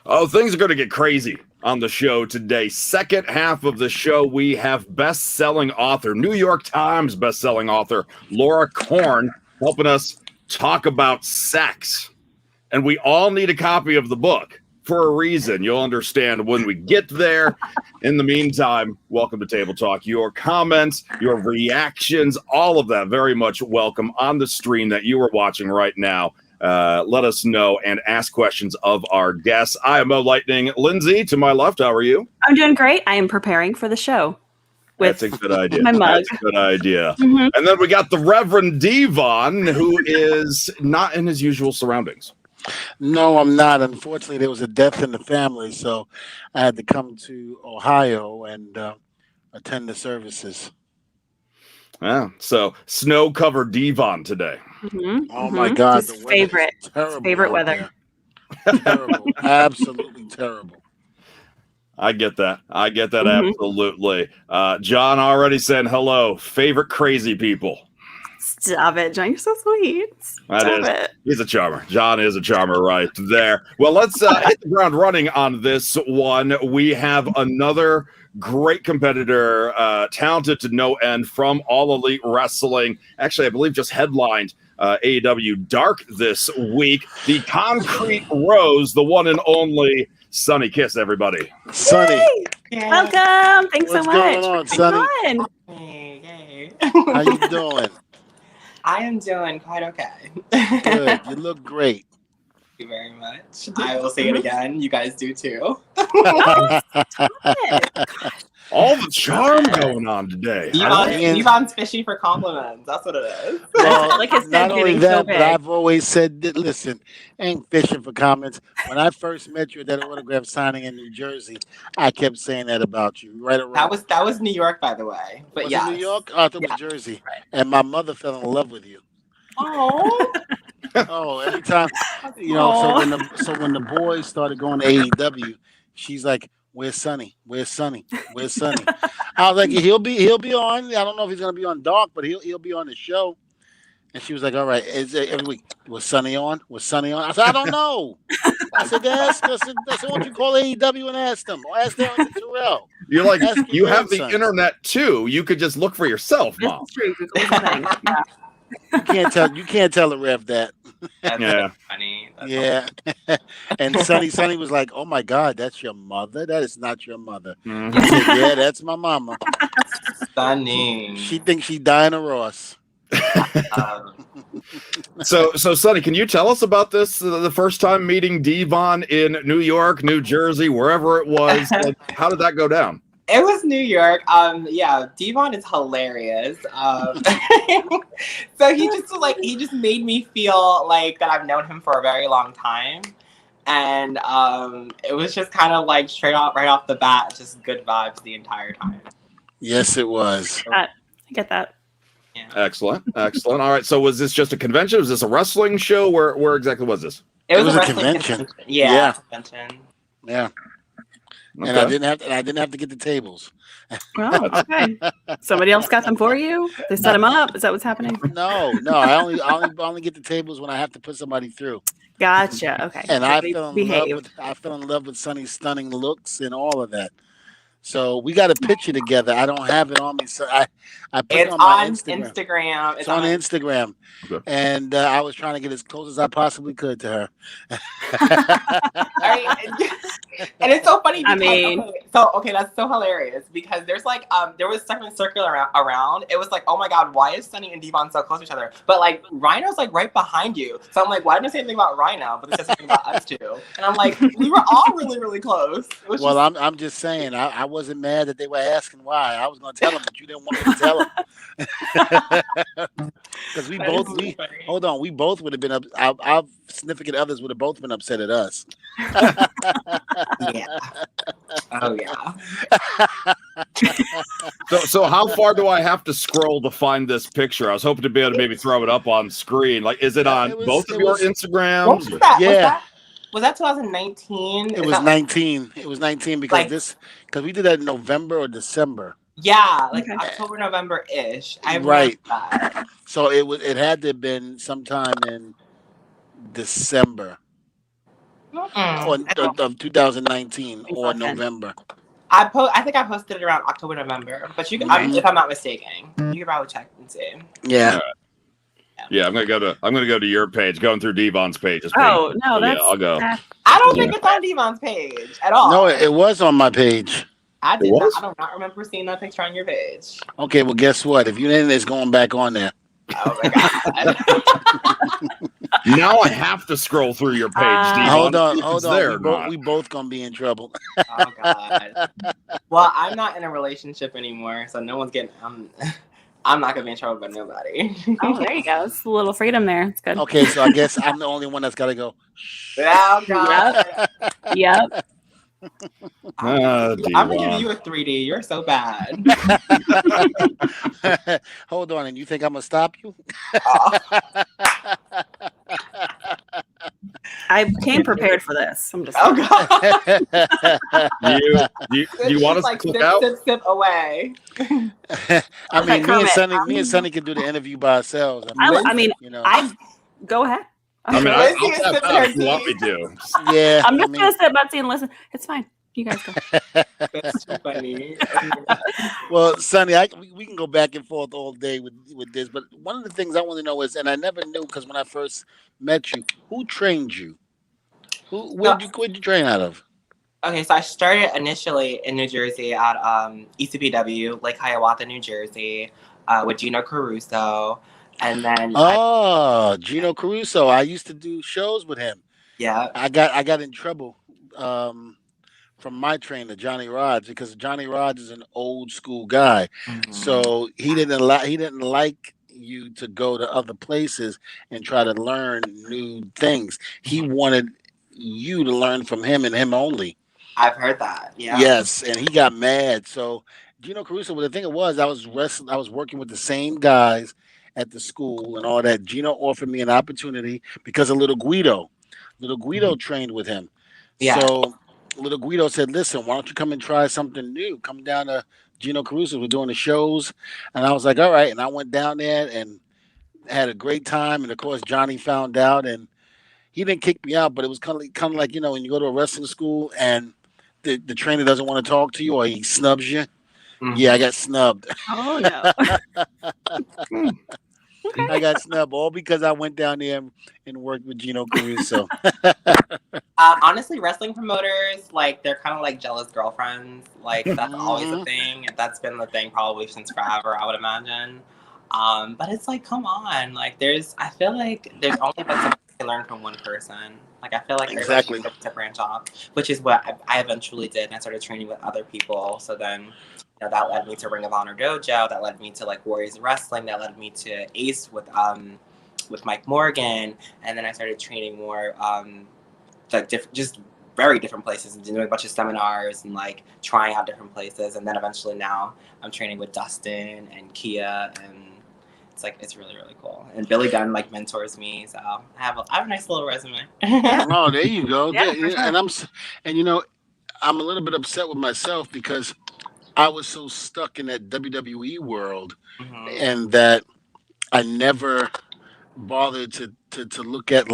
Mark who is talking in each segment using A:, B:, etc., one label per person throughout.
A: Oh, things are going to get crazy on the show today. Second half of the show, we have best-selling author, New York Times best-selling author, Laura Korn, helping us talk about sex. And we all need a copy of the book for a reason. You'll understand when we get there. In the meantime, welcome to Table Talk. Your comments, your reactions, all of that very much welcome on the stream that you are watching right now. Let us know and ask questions of our guests. I am Mo Lightning. Lindsay, to my left, how are you?
B: I'm doing great. I am preparing for the show.
A: That's a good idea.
B: My mug.
A: That's a good idea. Mm-hmm. And then we got the Reverend Dvon, who is not in his usual surroundings.
C: No, I'm not. Unfortunately, there was a death in the family, so I had to come to Ohio and attend the services.
A: Yeah, so snow-covered Dvon today.
C: Mm-hmm. Oh my God!
B: His favorite weather.
C: Terrible, absolutely terrible.
A: I get that. Absolutely. John already said hello. Favorite crazy people.
B: Stop it, John. You're so sweet. Stop it.
A: He's a charmer. John is a charmer right there. Well, let's hit the ground running on this one. We have another great competitor, talented to no end from All Elite Wrestling. Actually, I believe just headlined AEW Dark this week. The Concrete Rose, the one and only Sonny Kiss, everybody.
C: Sonny.
B: Welcome. Thanks so much.
C: What's going on, Sonny?
D: Hey.
C: How you doing?
D: I am doing quite okay.
C: Good. You look great.
D: Thank you very much. I will say it again. You guys do too.
A: All the charm going on today.
D: Dvon's fishy for compliments. That's what it is.
C: Well, like not only that, but I've always said that, listen, ain't fishing for comments. When I first met you at that autograph signing in New Jersey, I kept saying that about you. Right around.
D: That was New York, by the way. But
C: yeah, New York. Oh, I thought it was Jersey. Right. And my mother fell in love with you.
D: Oh.
C: Oh, every time, so when the boys started going to AEW, she's like, "Where's Sonny? Where's Sonny? Where's Sonny?" I was like, "He'll be on. I don't know if he's gonna be on Dark, but he'll be on the show." And she was like, "All right, every week was Sonny on? Was Sonny on?" I said, "I don't know." I said, "That's why don't you call AEW and ask them? Or ask Darren and Terrell."
A: You're like, you have the internet too. You could just look for yourself, Mom.
C: You can't tell the ref that.
D: That's funny.
C: That's and Sonny was like, "Oh my God, that's your mother? That is not your mother." Mm-hmm. I said, "Yeah, that's my mama."
D: Sonny.
C: She thinks she's Diana Ross.
A: So Sonny, can you tell us about this? The first time meeting Dvon in New York, New Jersey, wherever it was. Like, how did that go down?
D: It was New York. Dvon is hilarious. So he just made me feel like that I've known him for a very long time. And it was just kind of like right off the bat, just good vibes the entire time.
C: Yes, it was.
B: I get that.
A: Yeah. Excellent. All right. So was this just a convention? Was this a wrestling show? Where exactly was this?
D: It was
C: a convention.
D: Yeah. Convention.
C: Yeah. Okay. And I didn't have to get the tables.
B: Oh, okay. Somebody else got them for you? They set them up? Is that what's happening?
C: No. I only get the tables when I have to put somebody through.
B: Gotcha. Okay.
C: And I fell in love with Sonny's stunning looks and all of that. So we got a picture together. I don't have it on me, so I put it on my Instagram. It's on Instagram, okay. And I was trying to get as close as I possibly could to her.
D: And it's so funny. Because, that's so hilarious because there's like there was something circular around. It was like, oh my God, why is Sonny and Dvon so close to each other? But like Rhino's like right behind you, so I'm like, why didn't I say anything about Rhino? But it says something about us two, and I'm like, we were all really, really close.
C: I'm just saying, I wasn't mad that they were asking why. I was going to tell them, but you didn't want me to tell them. Because we both would have been up. Our significant others would have both been upset at us.
D: Yeah. Oh yeah.
A: So how far do I have to scroll to find this picture? I was hoping to be able to maybe throw it up on screen. Like, is it on both of your Instagrams?
D: What was that? Yeah. Was that 2019?
C: It was 19. It was 19 because because we did that in November or December.
D: Yeah, like October, November-ish.
C: Right. That. So it had to have been sometime in December. of 2019 or November.
D: I think I posted it around October, November. But you can, if I'm not mistaken, you can probably check and see.
C: Yeah.
A: Yeah, I'm gonna go to your page, going through Dvon's page.
B: Oh no, that's
A: I'll go.
D: I don't think it's on Dvon's page at all.
C: No, it was on my page.
D: I do not remember seeing that picture on your page.
C: Okay, well, guess what? If you didn't, it's going back on there.
D: Oh my god!
A: Now I have to scroll through your page. Dvon.
C: Hold on. We both gonna be in trouble.
D: Oh god. Well, I'm not in a relationship anymore, so no one's getting. I'm not gonna be in trouble by nobody.
B: Oh, there you go. It's a little freedom there. It's good.
C: Okay, so I guess I'm the only one that's gotta go.
D: Oh god.
B: Yep.
D: I'm gonna give you a 3D. You're so bad.
C: Hold on, and you think I'm gonna stop you?
B: I came prepared for this. I'm just.
D: Oh god.
A: you want us to click out?
D: Sip away.
C: I mean, me and Sonny can do the interview by ourselves.
B: I go ahead.
A: I'll tap out if you want me to.
C: Yeah.
B: I'm just gonna sit back and listen. It's fine. You guys go.
D: That's too funny.
C: Well, Sonny, we can go back and forth all day with this, but one of the things I want to know is, and I never knew because when I first met you, who trained you? Where'd you train out of?
D: Okay, so I started initially in New Jersey at ECPW, Lake Hiawatha, New Jersey, with Gino Caruso, and then
C: Gino Caruso. I used to do shows with him.
D: Yeah,
C: I got in trouble from my trainer Johnny Rods because Johnny Rods is an old school guy, so he didn't like you to go to other places and try to learn new things. He wanted you to learn from him and him only.
D: I've heard that. Yeah.
C: Yes, and he got mad. So Gino Caruso, well, the thing it was, I was working with the same guys at the school and all that. Gino offered me an opportunity because of Little Guido. Little Guido trained with him. Yeah. So Little Guido said, listen, why don't you come and try something new? Come down to Gino Caruso. We're doing the shows. And I was like, all right. And I went down there and had a great time. And of course, Johnny found out and he didn't kick me out, but it was kind of like, when you go to a wrestling school and the trainer doesn't want to talk to you or he snubs you. Mm-hmm. Yeah, I got snubbed.
B: Oh, no.
C: I got snubbed all because I went down there and worked with Gino Caruso.
D: Honestly, wrestling promoters, they're kind of like jealous girlfriends. That's always a thing. That's been the thing probably since forever, I would imagine. But it's come on. I feel like there's only been something to learn from one person. I feel like
C: exactly
D: to branch off, which is what I eventually did. And I started training with other people. So then that led me to Ring of Honor Dojo. That led me to Warriors of Wrestling. That led me to Ace with Mike Morgan. And then I started training more just very different places and doing a bunch of seminars and trying out different places. And then eventually now I'm training with Dustin and Kia, and it's really, really cool. And Billy Gunn mentors me, so I have a nice little resume.
C: Oh, there you go.
B: Yeah,
C: and I'm a little bit upset with myself because I was so stuck in that WWE world, and that I never bothered to look at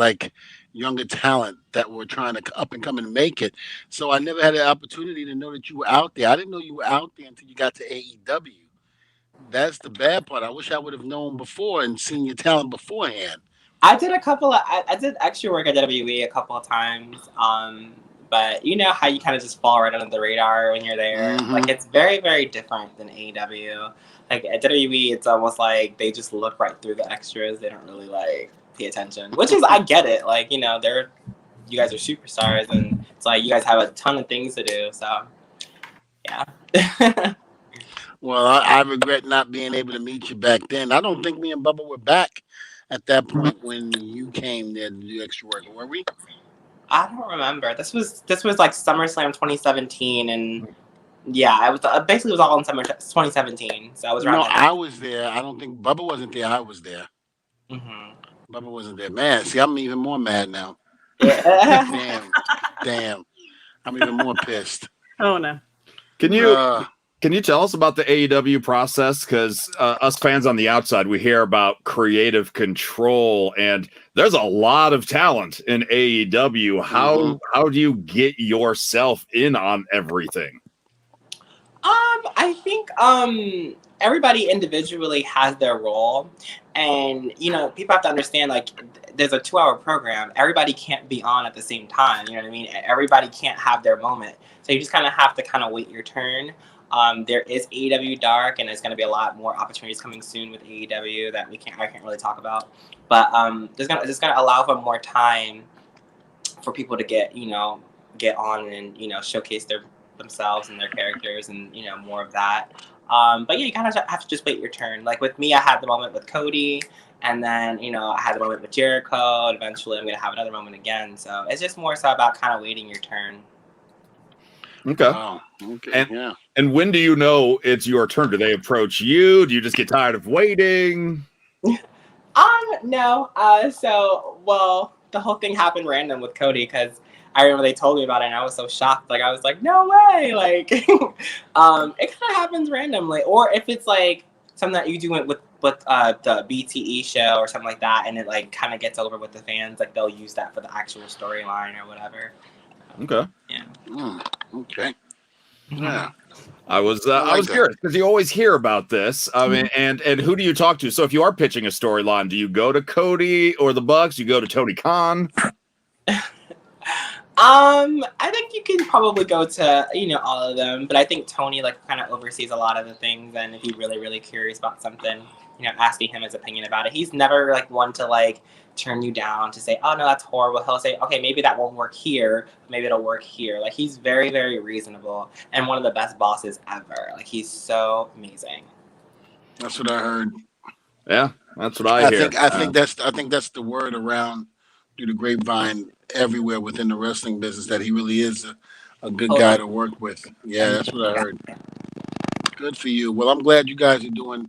C: younger talent that were trying to up and come and make it. So I never had an opportunity to know that you were out there. I didn't know you were out there until you got to AEW. That's the bad part. I wish I would have known before and seen your talent beforehand.
D: I did I did extra work at WWE a couple of times. But you know how you kind of just fall right under the radar when you're there. It's very, very different than AEW. At WWE, it's almost like they just look right through the extras. They don't really pay attention, which is, I get it. You guys are superstars, and it's you guys have a ton of things to do. So, yeah.
C: Well, I regret not being able to meet you back then. I don't think me and Bubba were back at that point when you came there to do extra work, were we?
D: I don't remember. This was SummerSlam 2017, and yeah, it was basically it was all in summer 2017. So I was around.
C: No, I was there. I don't think Bubba wasn't there. I was there. Bubba wasn't there. Man, see, I'm even more mad now. Yeah. Damn. I'm even more pissed.
B: Oh no.
A: Can you Can you tell us about the AEW process? Because us fans on the outside, we hear about creative control, and there's a lot of talent in AEW. How do you get yourself in on everything?
D: I think everybody individually has their role, and people have to understand, like, there's a 2-hour program. Everybody can't be on at the same time. You know what I mean? Everybody can't have their moment, so you just kind of have to wait your turn. There is AEW Dark, and there's going to be a lot more opportunities coming soon with AEW that I can't really talk about. But there's gonna allow for more time for people to get on and showcase themselves and their characters and more of that. But yeah, you kind of have to just wait your turn. Like with me, I had the moment with Cody, and then I had the moment with Jericho, and eventually I'm gonna have another moment again. So it's just more so about kind of waiting your turn.
A: Okay.
C: Wow. Okay.
A: And when do you know it's your turn? Do they approach you? Do you just get tired of waiting?
D: No. Well, the whole thing happened random with Cody because I remember they told me about it and I was so shocked. Like I was like, no way. Like it kind of happens randomly. Or if it's like something that you do with the BTE show or something like that, and it like kind of gets over with the fans, like they'll use that for the actual storyline or whatever.
A: Okay.
D: Yeah.
C: Okay. Yeah.
A: I was
C: like
A: curious because you always hear about this. I mean, and who do you talk to? So if you are pitching a storyline, do you go to Cody or the Bucks? Do you go to Tony Khan?
D: I think you can probably go to all of them, but I think Tony like kind of oversees a lot of the things, and if you're really, really curious about something, asking him his opinion about it. He's never like one to like turn you down to say, oh no, that's horrible. He'll say, okay, maybe that won't work here, maybe it'll work here. Like he's very, very reasonable and one of the best bosses ever. Like he's so amazing.
C: That's what I heard.
A: Yeah, that's what I hear.
C: I think that's the word around through the grapevine everywhere within the wrestling business, that he really is a good guy to work with. Yeah, that's what I heard. Good for you. Well, I'm glad you guys are doing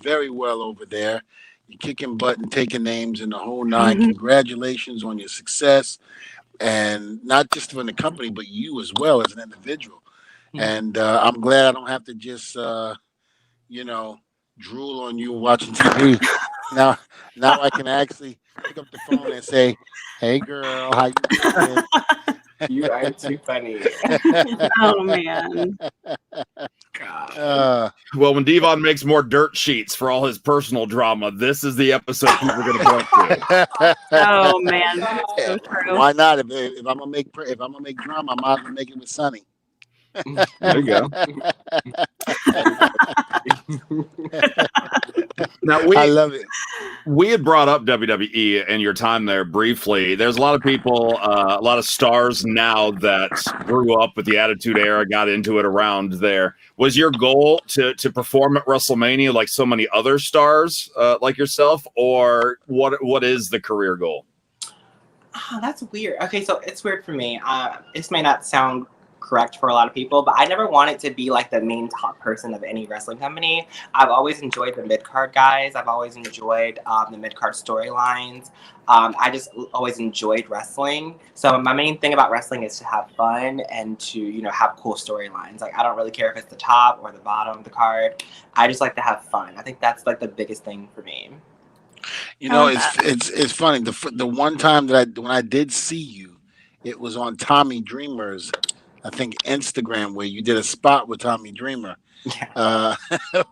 C: very well over there. You're kicking butt and taking names and the whole nine. Congratulations on your success, and not just from the company, but you as well as an individual. And I'm glad I don't have to just, drool on you watching TV. Now I can actually pick up the phone and say, "Hey, girl, how you doing?"
D: You are too funny.
B: Oh man.
D: God.
A: Well, when Dvon makes more dirt sheets for all his personal drama, this is the episode people are going to point to.
B: Oh man, that is so true.
C: Why not? If I'm gonna make drama, I might as well make it with Sonny.
A: There you go. Now
C: I love it.
A: We had brought up WWE and your time there briefly. There's a lot of people, a lot of stars now that grew up with the Attitude Era, got into it around there. Was your goal to perform at WrestleMania like so many other stars like yourself, or what is the career goal?
D: Oh, that's weird. Okay, so it's weird for me. This may not sound correct for a lot of people, but I never wanted to be like the main top person of any wrestling company. I've always enjoyed the mid-card guys. I've always enjoyed the mid-card storylines. I just always enjoyed wrestling. So my main thing about wrestling is to have fun and to, have cool storylines. Like I don't really care if it's the top or the bottom of the card. I just like to have fun. I think that's like the biggest thing for me.
C: It's funny. The one time when I did see you, it was on Tommy Dreamer's, I think, Instagram, where you did a spot with Tommy Dreamer,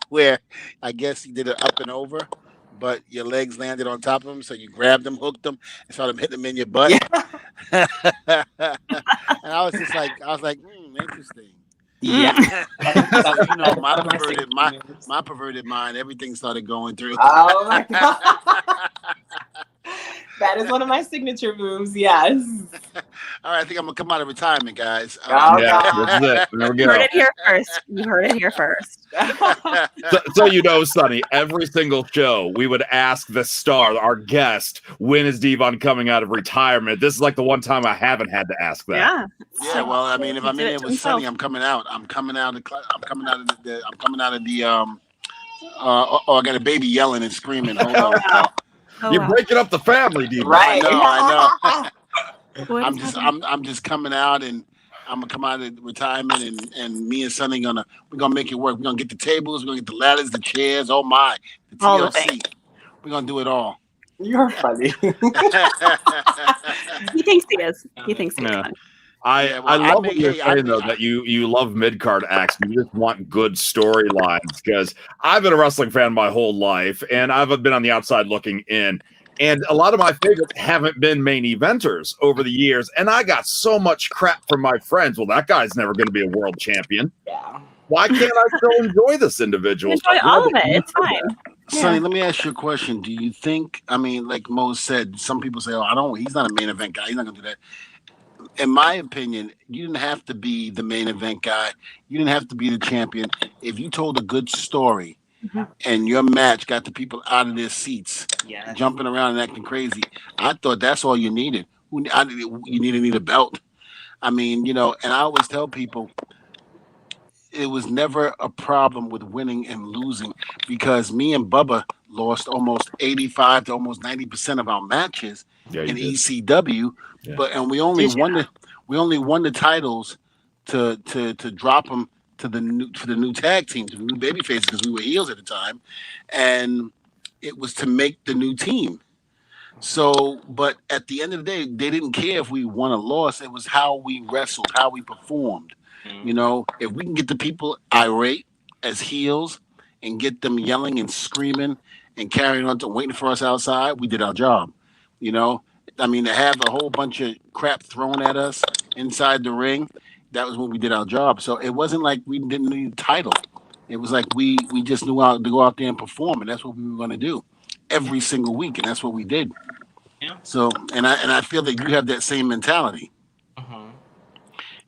C: where I guess he did it up and over, but your legs landed on top of him, so you grabbed him, hooked him, and started hitting him in your butt. Yeah. And I was like, interesting.
D: Yeah.
C: My perverted mind, everything started going through.
D: Oh my God. That is one of my signature moves, yes.
C: All right, I think I'm going to come out of retirement, guys.
A: That's it. There we go.
B: You heard it here first. You heard it here first.
A: So Sonny, every single show we would ask the star, our guest, when is Dvon coming out of retirement? This is like the one time I haven't had to ask that.
B: Yeah.
C: Yeah, well, I mean, if I'm in there with Sonny, I'm coming out. I got a baby yelling and screaming. Hold on.
B: Wow.
A: You're breaking up the family, Dvon.
D: Right.
C: I know. I'm just coming out and I'm gonna come out of retirement, and me and Sonny we're gonna make it work. We're gonna get the tables, we're gonna get the ladders, the chairs. Oh my, the
B: All the
C: TLC. We're gonna do it all.
D: You're funny.
B: He thinks he is. He thinks he is.
A: Yeah.
B: Funny.
A: I love what you're saying though, that you love mid card acts. You just want good storylines, because I've been a wrestling fan my whole life, and I've been on the outside looking in. And a lot of my favorites haven't been main eventers over the years, and I got so much crap from my friends. Well, that guy's never going to be a world champion.
D: Yeah.
A: Why can't I still enjoy this individual?
B: Enjoy all of it. It's fine.
C: Sonny, let me ask you a question. Do you think? I mean, like Mo said, some people say, "Oh, he's not a main event guy. He's not going to do that." In my opinion, you didn't have to be the main event guy. You didn't have to be the champion. If you told a good story and your match got the people out of their seats, jumping around and acting crazy, I thought that's all you needed. You need a belt. I mean, and I always tell people it was never a problem with winning and losing, because me and Bubba lost almost 85 to almost 90% of our matches in ECW, and we only won the titles to drop them for the new tag team, to the new baby faces, because we were heels at the time, and it was to make the new team. So, but at the end of the day, they didn't care if we won or lost. It was how we wrestled, how we performed. If we can get the people irate as heels and get them yelling and screaming and carrying on to waiting for us outside, we did our job. I mean, to have a whole bunch of crap thrown at us inside the ring, that was when we did our job. So it wasn't like we didn't need a title. It was like we just knew how to go out there and perform, and that's what we were going to do every single week, and that's what we did.
D: Yeah.
C: So, and I feel that you have that same mentality.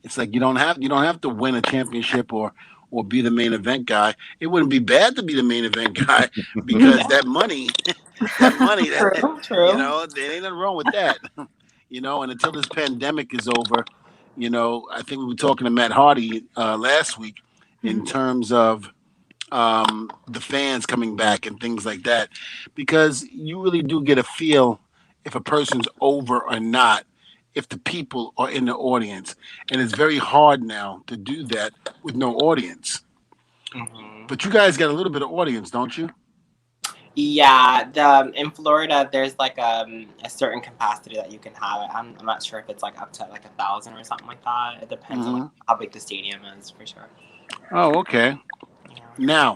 C: It's like you don't have to win a championship or be the main event guy. It wouldn't be bad to be the main event guy, because that money,
D: true.
C: there ain't nothing wrong with that. And until this pandemic is over, I think we were talking to Matt Hardy last week in terms of the fans coming back and things like that, because you really do get a feel if a person's over or not, if the people are in the audience. And it's very hard now to do that with no audience. But you guys got a little bit of audience, don't you?
D: Yeah, in Florida, there's like a certain capacity that you can have. I'm not sure if it's like up to like 1,000 or something like that. It depends on how big the stadium is, for sure.
C: Oh, okay.
D: Yeah.
C: Now,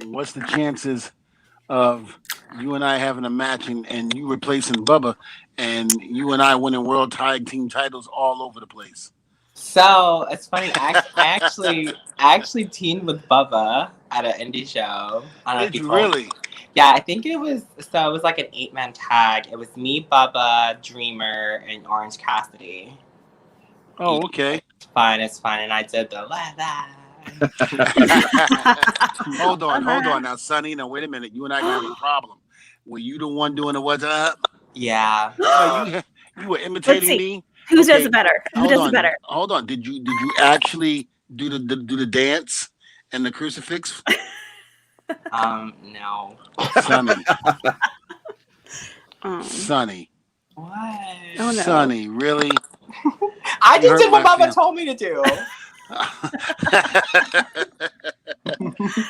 C: what's the chances of you and I having a match and you replacing Bubba, and you and I winning world tag team titles all over the place?
D: So it's funny. I actually teamed with Bubba at an indie show.
C: Did you really?
D: Yeah, I think it was. So it was like an 8-man tag. It was me, Bubba, Dreamer, and Orange Cassidy.
C: Oh, okay.
D: It's fine. And I did the
C: Hold on now, Sonny. Now wait a minute. You and I have a problem. Were you the one doing the what's up?
D: Yeah.
C: You were imitating me.
B: Who does it better? Who does it better?
C: Hold on. Did you actually do the dance and the crucifix?
D: No.
C: Sonny. Sonny.
D: What?
B: Oh, no.
C: Sonny, really?
D: I just did what Bubba told me to do.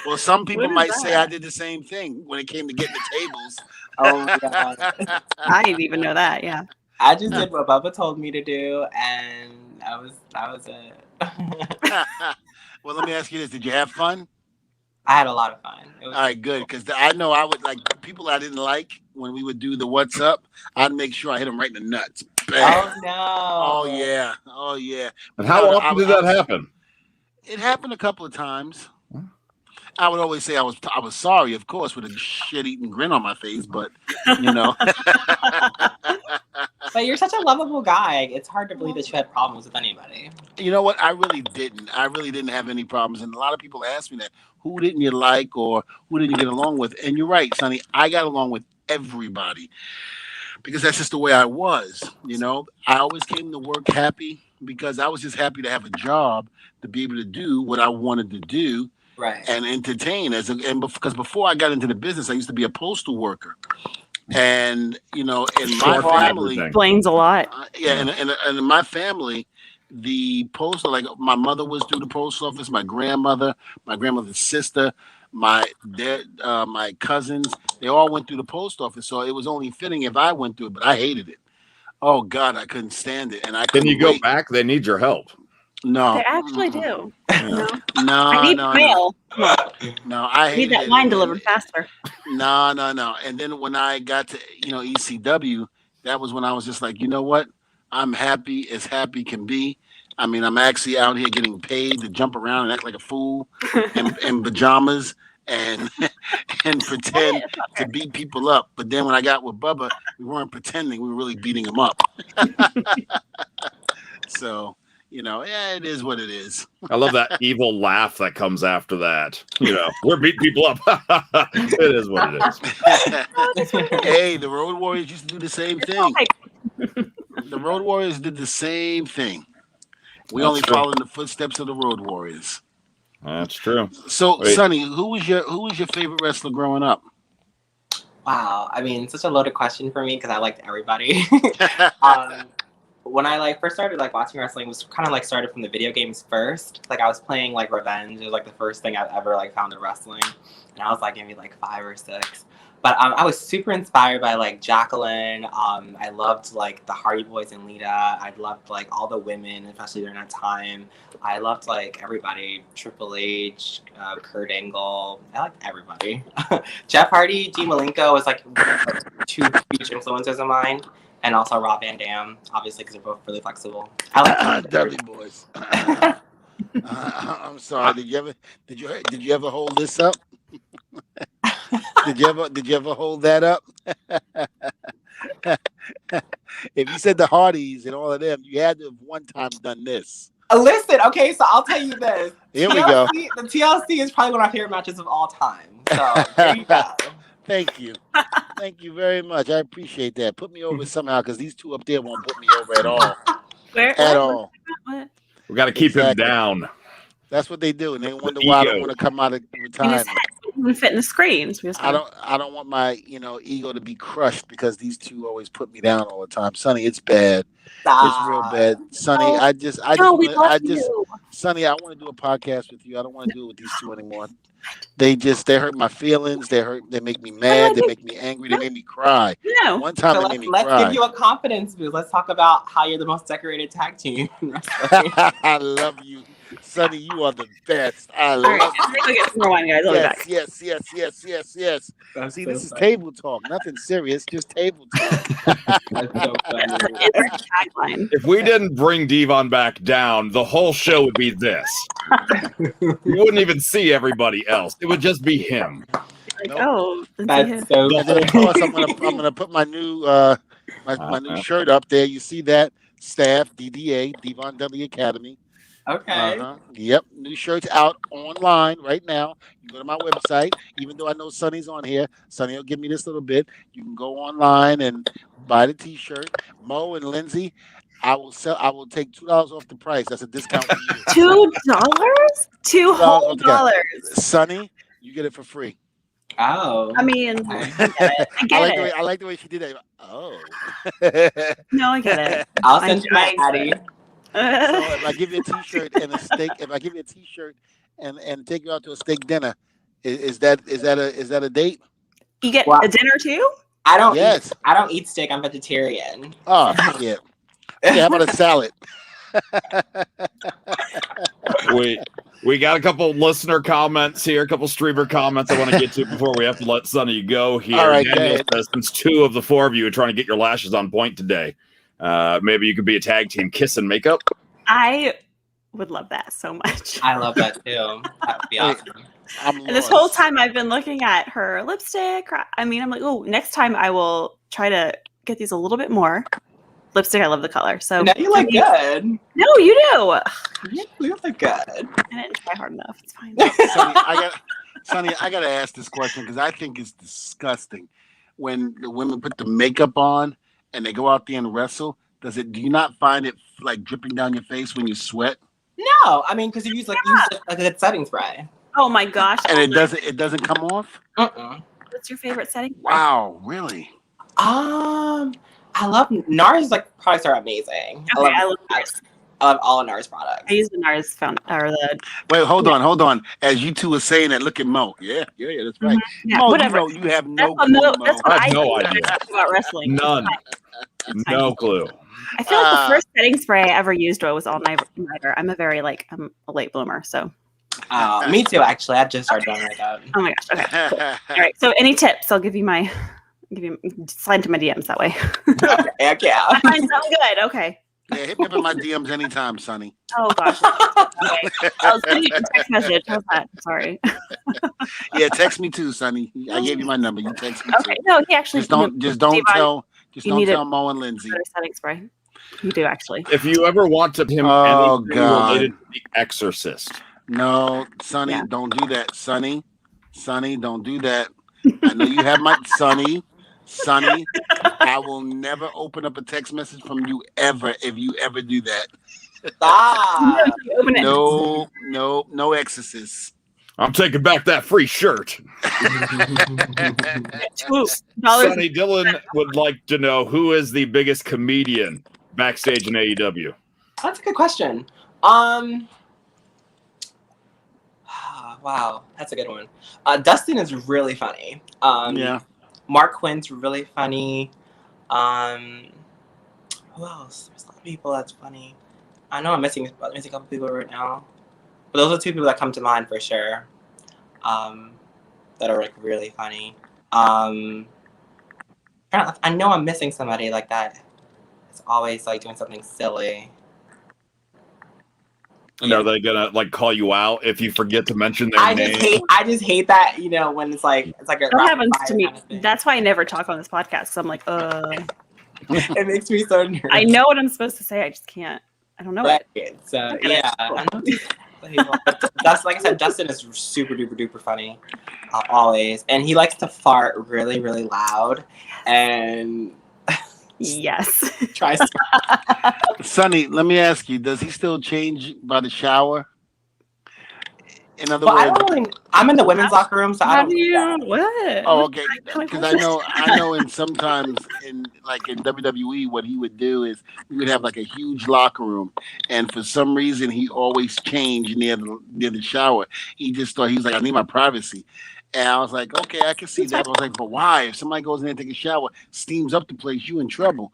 C: Well, some people might say I did the same thing when it came to getting the tables.
D: Oh my God.
B: I didn't even know that. Yeah.
D: I just did what Bubba told me to do, and that was it.
C: Well, let me ask you this: did you have fun?
D: I had a lot of fun. It was
C: all right, good, because I know I would like people I didn't like when we would do the what's up. I'd make sure I hit them right in the nuts. Bam.
D: Oh no!
C: Oh yeah!
A: And how often did that happen?
C: It happened a couple of times. I would always say I was sorry, of course, with a shit-eating grin on my face, but
D: But you're such a lovable guy. It's hard to believe that you had problems with anybody.
C: You know what? I really didn't. I really didn't have any problems. And a lot of people ask me that. Who didn't you like or who didn't you get along with? And you're right, Sonny. I got along with everybody because that's just the way I was. I always came to work happy because I was just happy to have a job to be able to do what I wanted to do.
D: Right.
C: And entertain because before I got into the business, I used to be a postal worker. And in my family,
B: explains a lot.
C: and in my family, the post, like my mother was through the post office, my grandmother's sister, my cousins, they all went through the post office. So it was only fitting if I went through it, but I hated it. Oh God, I couldn't stand it, and I couldn't.
A: Then you go back. They need your help.
C: No,
B: They actually do.
A: Yeah.
C: no,
B: I need mail. Come on.
C: no. I
B: I need
C: hated
B: that
C: it.
B: line delivered faster.
C: No. And then when I got to ECW, that was when I was just like, you know what? I'm happy as happy can be. I mean, I'm actually out here getting paid to jump around and act like a fool in pajamas and and pretend to beat people up. But then when I got with Bubba, we weren't pretending; we were really beating him up. So, yeah, it is what it is.
A: I love that evil laugh that comes after that. We're beating people up. It is what it is.
C: Hey, the Road Warriors used to do the same thing. The Road Warriors did the same thing. We
A: That's
C: only
A: true.
C: followed in the footsteps of the Road Warriors.
A: That's true.
C: So,
A: Wait.
C: Sonny, who was your favorite wrestler growing up?
D: Wow, I mean, such a loaded question for me because I liked everybody. When I first started watching wrestling, was kind of started from the video games first. I was playing Revenge. It was the first thing I've ever found in wrestling, and I was maybe 5 or 6. But I was super inspired by Jacqueline. I loved the Hardy Boys and Lita. I loved all the women, especially during that time. I loved everybody. Triple H, Kurt Angle. I liked everybody. Jeff Hardy, Dean Malenko was two huge influences of mine. And also Rob Van Dam, obviously, because they're both really flexible. I like
C: Dudley Boys. I'm sorry. Did you ever hold this up? Did you ever hold that up? If you said the Hardys and all of them, you had to have one time done this.
D: Listen, okay, so I'll tell you this.
C: Here we go.
D: The TLC is probably one of my favorite matches of all time. So there you go.
C: Thank you. Thank you very much. I appreciate that. Put me over somehow, because these two up there won't put me over at all. At all.
B: What?
A: We got to keep him down.
C: That's what they do, and they wonder why I don't want to come out of retirement.
B: His fit in the screens.
C: I don't want my ego to be crushed because these two always put me down all the time. Sonny, it's bad. It's real bad. Sonny, Sonny, I want to do a podcast with you. I don't want to do it with these two anymore. They hurt my feelings. They make me mad. They make me angry. They make me cry.
B: No.
C: One time they made me cry.
D: Let's give you a confidence boost. Let's talk about how you're the most decorated tag team in wrestling.
C: I love you. Sonny, you are the best. I love
B: you. Go get some more wine, guys. I'll be back.
C: Yes.
D: That's
C: See,
D: so
C: this is
D: funny.
C: table talk. Nothing serious, just table talk.
D: That's so funny.
B: Tagline.
A: If we didn't bring Dvon back down, the whole show would be this. You wouldn't even see everybody else. It would just be him.
B: Oh,
D: That's so
C: And then, of
D: funny.
C: course, I'm gonna put my new my new shirt up there. You see that? Staff DDA Dvon W Academy.
D: Okay.
C: Yep, new shirts out online right now. You go to my website. Even though I know Sonny's on here, Sonny will give me this little bit. You can go online and buy the T-shirt. Mo and Lindsay, I will take $2 off the price. That's a discount for you.
B: $2? $2 whole dollars.
C: Sonny, you get it for free.
D: Oh.
B: I mean, I get it.
C: I like the way she did that. Oh.
B: No, I get it.
D: I'll send you my Addy.
C: So if I give you a T-shirt and a steak, and take you out to a steak dinner, is that a date?
B: You get
D: Wow.
B: a dinner too?
D: I don't
C: Yes.
D: I don't eat steak. I'm vegetarian.
C: Oh yeah. Yeah, how about a salad?
A: We got a couple listener comments here, a couple streamer comments I want to get to before we have to let Sonny go here.
C: All right,
A: Daniel
C: go ahead.
A: says, since 2 of the 4 of you are trying to get your lashes on point today, maybe you could be a tag team, kiss and makeup.
B: I would love that so much.
D: I love that too. That would be awesome.
C: I'm
B: And this whole time I've been looking at her lipstick. I'm like, oh, next time I will try to get these a little bit more. Lipstick, I love the color. So
D: No, you look good.
B: No, you do.
D: You look good.
B: I didn't try hard enough. It's fine.
C: Sonny, I gotta ask this question because I think it's disgusting when the women put the makeup on and they go out there and wrestle. Do you not find it dripping down your face when you sweat?
D: No, I mean because you use a good setting spray.
B: Oh my gosh.
C: And it doesn't come off?
B: What's your favorite setting?
C: Wow, really?
D: I love NARS products are amazing.
B: Okay, I love NARS.
D: of all of NARS products.
B: I use the NARS or the.
C: Wait, hold on. As you two were saying that, look at Mo. Yeah, that's right.
B: Yeah,
C: Mo,
B: whatever.
C: you have no
B: That's
C: clue,
B: what,
C: Mo.
B: that's what
A: I have no
B: think
A: idea.
B: about wrestling.
A: None. No clue.
B: I feel like the first setting spray I ever used was all nighter. I'm a very I'm a late bloomer, so.
D: Me too, actually. I just started doing that.
B: Oh my gosh. Okay. Cool. All right. So any tips? I'll give you slide into my DMs that way.
D: Heck yeah.
B: I find sound good. Okay.
C: Yeah, hit me up in my DMs anytime, Sonny.
B: Oh gosh. Okay. I'll send you a text message. How's that? Sorry.
C: Yeah, text me too, Sonny. I gave you my number. You text me
B: Okay.
C: too.
B: No, he actually
C: Just don't
B: Dvon,
C: tell Mo and Lindsay.
B: Setting spray. You do actually.
A: If you ever want to him anything related to The Exorcist.
C: No, Sonny, don't do that. Sonny, don't do that. I know you have my Sonny. I will never open up a text message from you ever if you ever do that.
D: Stop.
C: No exorcists.
A: I'm taking back that free shirt. Sonny, Dylan would like to know who is the biggest comedian backstage in AEW.
D: That's a good question. Wow, that's a good one. Dustin is really funny.
C: Yeah.
D: Mark Quinn's really funny. Who else? There's a lot of people that's funny. I know I'm missing a couple people right now, but those are two people that come to mind for sure. That are really funny. I know I'm missing somebody like that. It's always doing something silly.
A: And are they gonna call you out if you forget to mention their name?
D: I just hate that, when it's like a
B: that happens to me. Kind of that's why I never talk on this podcast. So I'm like,
D: It makes me so nervous.
B: I know what I'm supposed to say. I just can't. I don't know
D: it.
B: So
D: yeah. I know. That's like I said, Dustin is super duper duper funny, always, and he likes to fart really really loud, and
B: yes,
D: tries to.
C: Sonny, let me ask you: does he still change by the shower? In other words,
D: I'm in the women's locker room, so I don't.
B: What?
C: Oh, okay. Because I know, and sometimes in WWE, what he would do is we would have a huge locker room, and for some reason he always changed near the shower. He just thought I need my privacy, and I was like, okay, I can see that. I was like, but why? If somebody goes in there and takes a shower, steams up the place, you in trouble.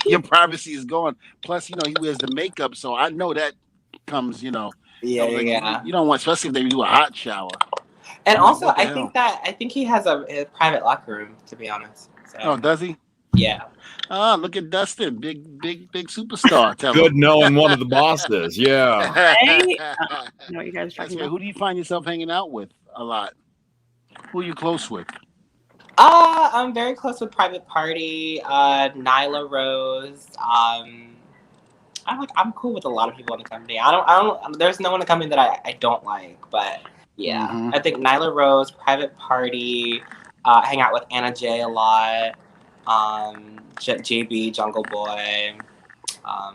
C: Your privacy is gone. Plus, he wears the makeup, so I know that comes,
D: Yeah.
C: You don't want, especially if they do a hot shower.
D: And also, I think he has a private locker room, to be honest. So.
C: Oh, does he?
D: Yeah.
C: Oh, look at Dustin, big superstar.
A: Good knowing one of the bosses. Yeah.
B: I know what you guys are talking about.
C: Who do you find yourself hanging out with a lot? Who are you close with?
D: I'm very close with Private Party, Nyla Rose. I'm cool with a lot of people in the company. I don't. There's no one in the company that I don't like, but yeah, I think Nyla Rose, Private Party, hang out with Anna J a lot, JB, Jungle Boy, a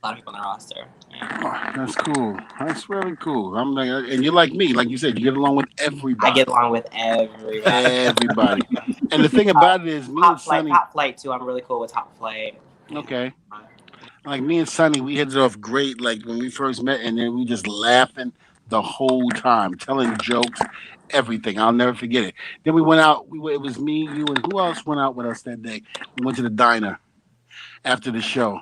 D: lot of people on the roster. Yeah.
C: Oh, that's cool. That's really cool. And you're like me, like you said, you get along with everybody.
D: I get along with everybody.
C: Everybody. And the thing about it is, me and Sonny.
D: Top Flight too. I'm really cool with Top Flight.
C: Okay. Like me and Sonny, we hit it off great. Like when we first met, and then we just laughing the whole time, telling jokes, everything. I'll never forget it. Then we went out. It was me, you, and who else went out with us that day? We went to the diner after the show.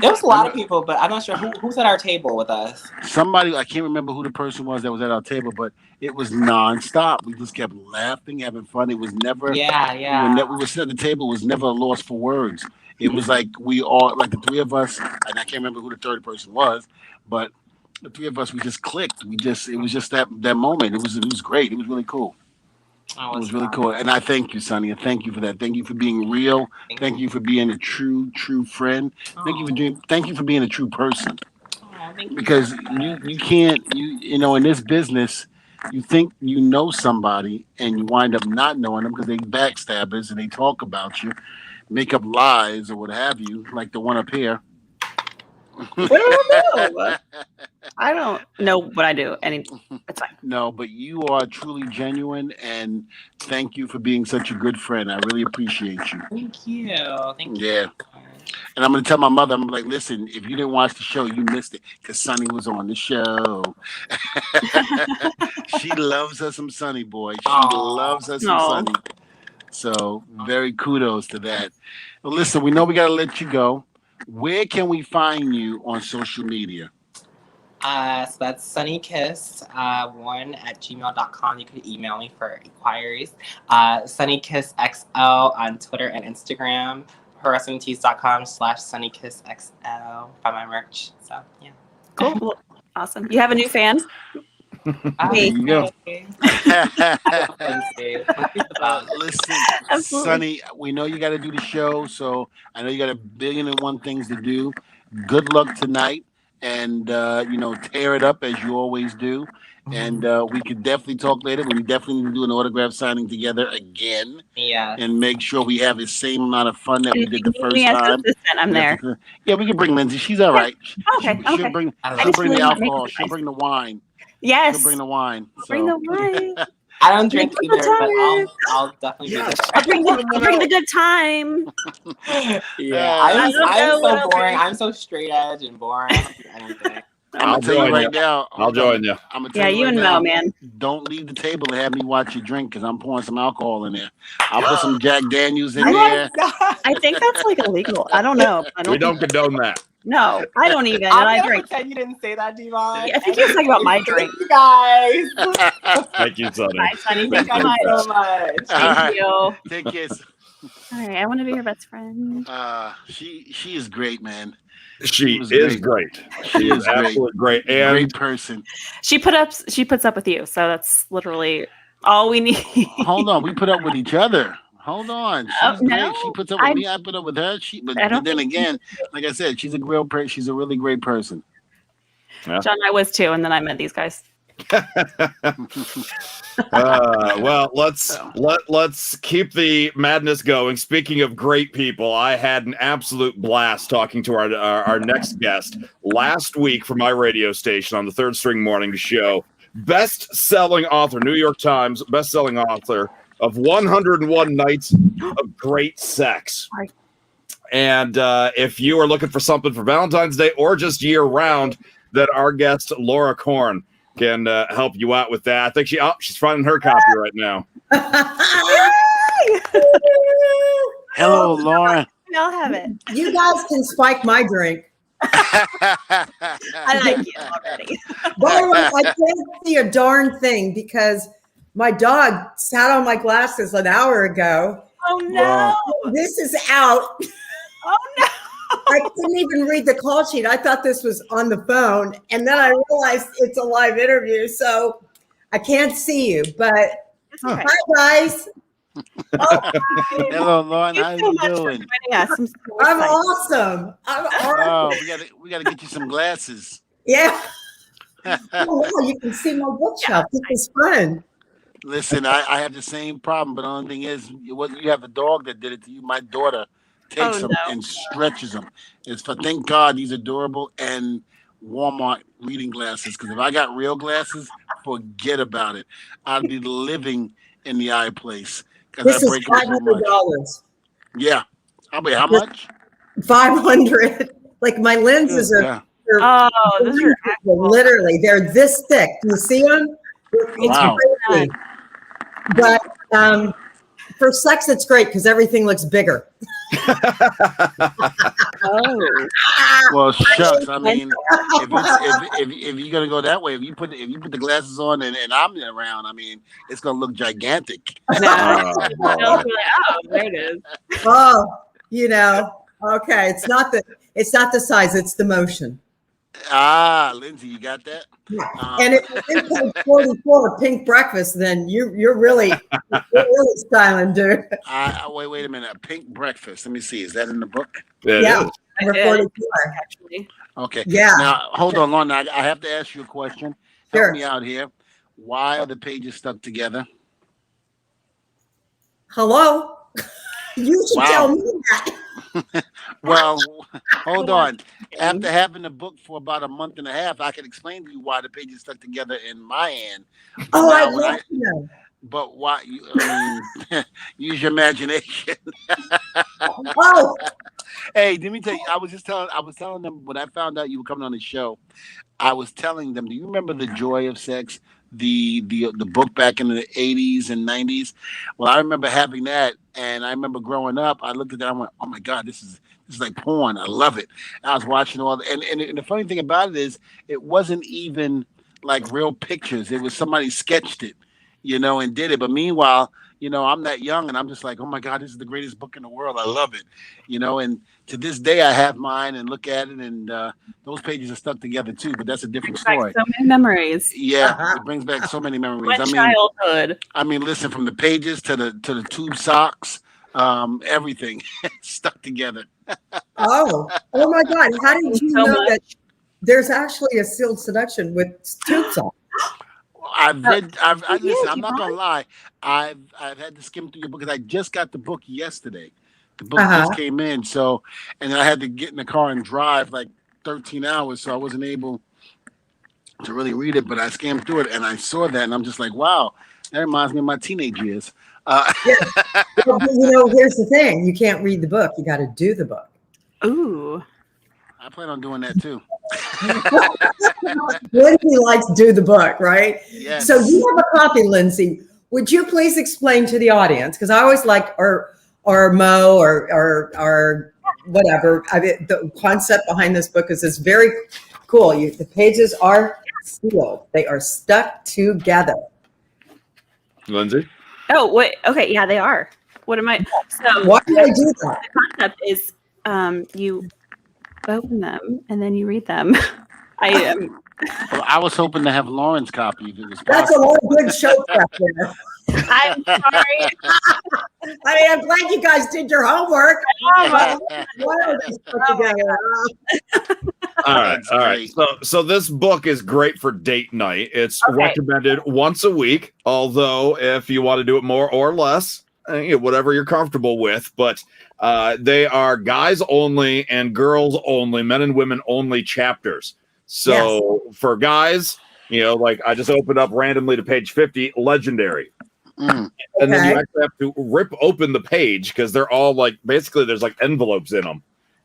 D: There was a lot of people, but I'm not sure who's at our table with us.
C: Somebody, I can't remember who the person was that was at our table, but it was nonstop. We just kept laughing, having fun. It was never.
D: Yeah.
C: We were sitting at the table. It was never a loss for words. It was like we all, like the three of us, and I can't remember who the third person was, but the three of us, we just clicked. It was just that moment. It was great. It was really cool. It was really cool. And I thank you, Sonny. And thank you for that. Thank you for being real. Thank you for being a true friend. Thank you for being a true person. Because you can't, in this business, you think you know somebody and you wind up not knowing them because they backstabbers and they talk about you, make up lies or what have you, like the one up here.
B: I don't know what I do. It's fine.
C: No, but you are truly genuine, and thank you for being such a good friend. I really appreciate you.
D: Thank you.
C: Yeah. And I'm going to tell my mother, I'm like, listen, if you didn't watch the show, you missed it because Sonny was on the show. She loves her some Sonny, boy. She loves her some Sonny. So very kudos to that. Well, listen, we know we got to let you go. Where can we find you on social media?
D: So that's Sonny Kiss 1 at gmail.com. You can email me for inquiries. Sonny Kiss XO on Twitter and Instagram. ProWrestlingTees.com/SonnyKissXO. Buy my merch. So yeah.
B: Cool. Well, awesome. You have a new fan?
C: There you go. Listen,
B: Absolutely.
C: Sonny, we know you got to do the show, so I know you got 1,000,001 things to do. Good luck tonight, and tear it up as you always do. And we could definitely talk later. We definitely need to do an autograph signing together again.
D: Yeah.
C: And make sure we have the same amount of fun that we did the first
B: Me as
C: time.
B: assistant, I'm there.
C: Yeah, we can bring Lindsay. She's all right.
B: Okay.
C: She'll bring the alcohol. She'll bring the wine.
B: Yes.
C: She'll bring the wine.
B: Bring the wine.
D: I don't drink either, but I'll definitely do this.
B: I'll bring the good time.
D: Yeah, I'm so boring. I'm so straight edge and boring. I don't do anything.
C: I'm gonna tell you right now.
A: I'll join you.
C: I'm gonna tell
B: you
C: right
B: and
C: now,
B: Mo, man.
C: Don't leave the table and have me watch you drink because I'm pouring some alcohol in there. I'll put some Jack Daniels in there.
B: I think that's like illegal. I don't know.
A: We don't condone that.
B: No, I don't even.
D: I'm
B: and I
D: gonna
B: drink.
D: pretend you didn't say that, Dvon.
B: I think you're talking about my drink.
D: Thank you guys.
A: Thank you, Sonny.
B: Bye, Sonny. Thank you
D: so much.
B: Thank you.
C: Take care.
B: All right, I want to be your best friend.
C: She is great, man.
A: She is great. She is absolutely great. And
C: great person.
B: She puts up with you, so that's literally all we need.
C: Hold on, we put up with each other. Hold on, she's great.
B: No,
C: She puts up with me. I put up with her. But then again, like I said, she's a real person. She's a really great person.
A: Yeah.
B: John, I was too, and then I met these guys.
A: Well, let's keep the madness going. Speaking of great people, I had an absolute blast talking to our next guest last week for my radio station on the Third String Morning Show. Best-selling author, New York Times best-selling author of 101 Nights of Great Sex.
B: Right.
A: And if you are looking for something for Valentine's Day or just year-round, that our guest Laura Korn can help you out with that. I think she's finding her copy right now.
C: Hello, Laura.
B: I'll have it.
E: You guys can spike my drink.
B: I like you already.
E: By the way, I can't see a darn thing because my dog sat on my glasses an hour ago.
B: Oh no!
E: This is out.
B: Oh no!
E: I couldn't even read the call sheet. I thought this was on the phone, and then I realized it's a live interview, so I can't see you. But
B: okay.
E: Hi, guys.
C: Hello, Lauren. How you doing?
E: I'm awesome.
C: Oh, we gotta get you some glasses.
E: Yeah. Oh, wow, you can see my bookshelf. This is fun.
C: Listen, I have the same problem, but the only thing is, you have a dog that did it to you. My daughter takes them and stretches them. Thank God he's adorable and Walmart reading glasses. Because if I got real glasses, forget about it. I'd be living in the eye place.
E: This is $500.
C: Yeah. How much?
E: 500. Like my lenses are.
B: Those are
E: literally they're this thick. Do you see them?
C: Wow.
E: Crazy. But for sex, it's great because everything looks bigger.
C: Well, shucks. I mean, if you're gonna go that way, if you put the glasses on and I'm around, I mean, it's gonna look gigantic.
B: There it is.
E: Oh, okay. It's not the size; it's the motion.
C: Lindsay, you got that?
E: And if you're 44 pink breakfast, then you're really styling, dude.
C: Wait a minute. A pink breakfast. Let me see. Is that in the book?
E: Yeah. Number 44.
B: Actually.
C: Okay.
E: Yeah.
C: Now hold on, Lorna. I have to ask you a question.
E: Sure.
C: Help me out here. Why are the pages stuck together?
E: Hello. You should tell me that.
C: Well, hold on. After having the book for about a month and a half, I can explain to you why the pages stuck together in my hand.
E: Oh, I love to know.
C: But why? I mean, use your imagination.
E: Oh,
C: Hey, let me tell you. I was telling them when I found out you were coming on the show. I was telling them, do you remember The Joy of Sex, the book back in the 80s and 90s? Well, I remember having that, and I remember growing up. I looked at that, I went, oh my God, this is like porn. I love it. And I was watching all, and the funny thing about it is, it wasn't even like real pictures. It was somebody sketched it, and did it. But meanwhile, I'm that young, and I'm just like, oh my God, this is the greatest book in the world. I love it, and to this day, I have mine and look at it, and those pages are stuck together too. But that's a different
B: Like
C: story.
B: so many memories.
C: Yeah, it brings back so many memories.
B: What childhood?
C: I mean, listen, from the pages to the tube socks, everything stuck together.
E: oh my God! How did you
B: So
E: know
B: much.
E: that there's actually a sealed seduction with tube socks?
C: Listen. I'm not gonna lie. I've had to skim through your book because I just got the book yesterday. The book just came in, and I had to get in the car and drive like 13 hours, so I wasn't able to really read it. But I skimmed through it and I saw that, and I'm just like, wow, that reminds me of my teenage years.
E: Yeah. Well, here's the thing: you can't read the book; you got to do the book.
B: Ooh.
C: I plan on doing that too.
E: Lindsay likes to do the book, right?
C: Yes.
E: So you have a copy, Lindsay. Would you please explain to the audience? Because I always like or Mo or whatever. The concept behind this book is very cool. The pages are sealed; they are stuck together.
A: Lindsay?
B: Oh, wait. Okay. Yeah, they are. What am I? So
E: Why do I do that?
B: the concept is you open them and then you read them.
C: Well, I was hoping to have Lauren's copy if it was
E: That's
C: possible.
E: a lot of good show prep there.
B: I'm sorry.
E: I'm glad you guys did your homework.
B: Oh,
E: What are these put together?
A: All right,
C: That's
A: all right.
C: great.
A: So this book is great for date night. It's
B: Okay.
A: recommended once a week, although if you want to do it more or less, whatever you're comfortable with. But they are guys only and girls only, men and women only chapters. So for guys, like I just opened up randomly to page 50, legendary.
C: Mm.
A: And then you
E: Okay.
A: actually have to rip open the page because they're all like basically there's like envelopes in them.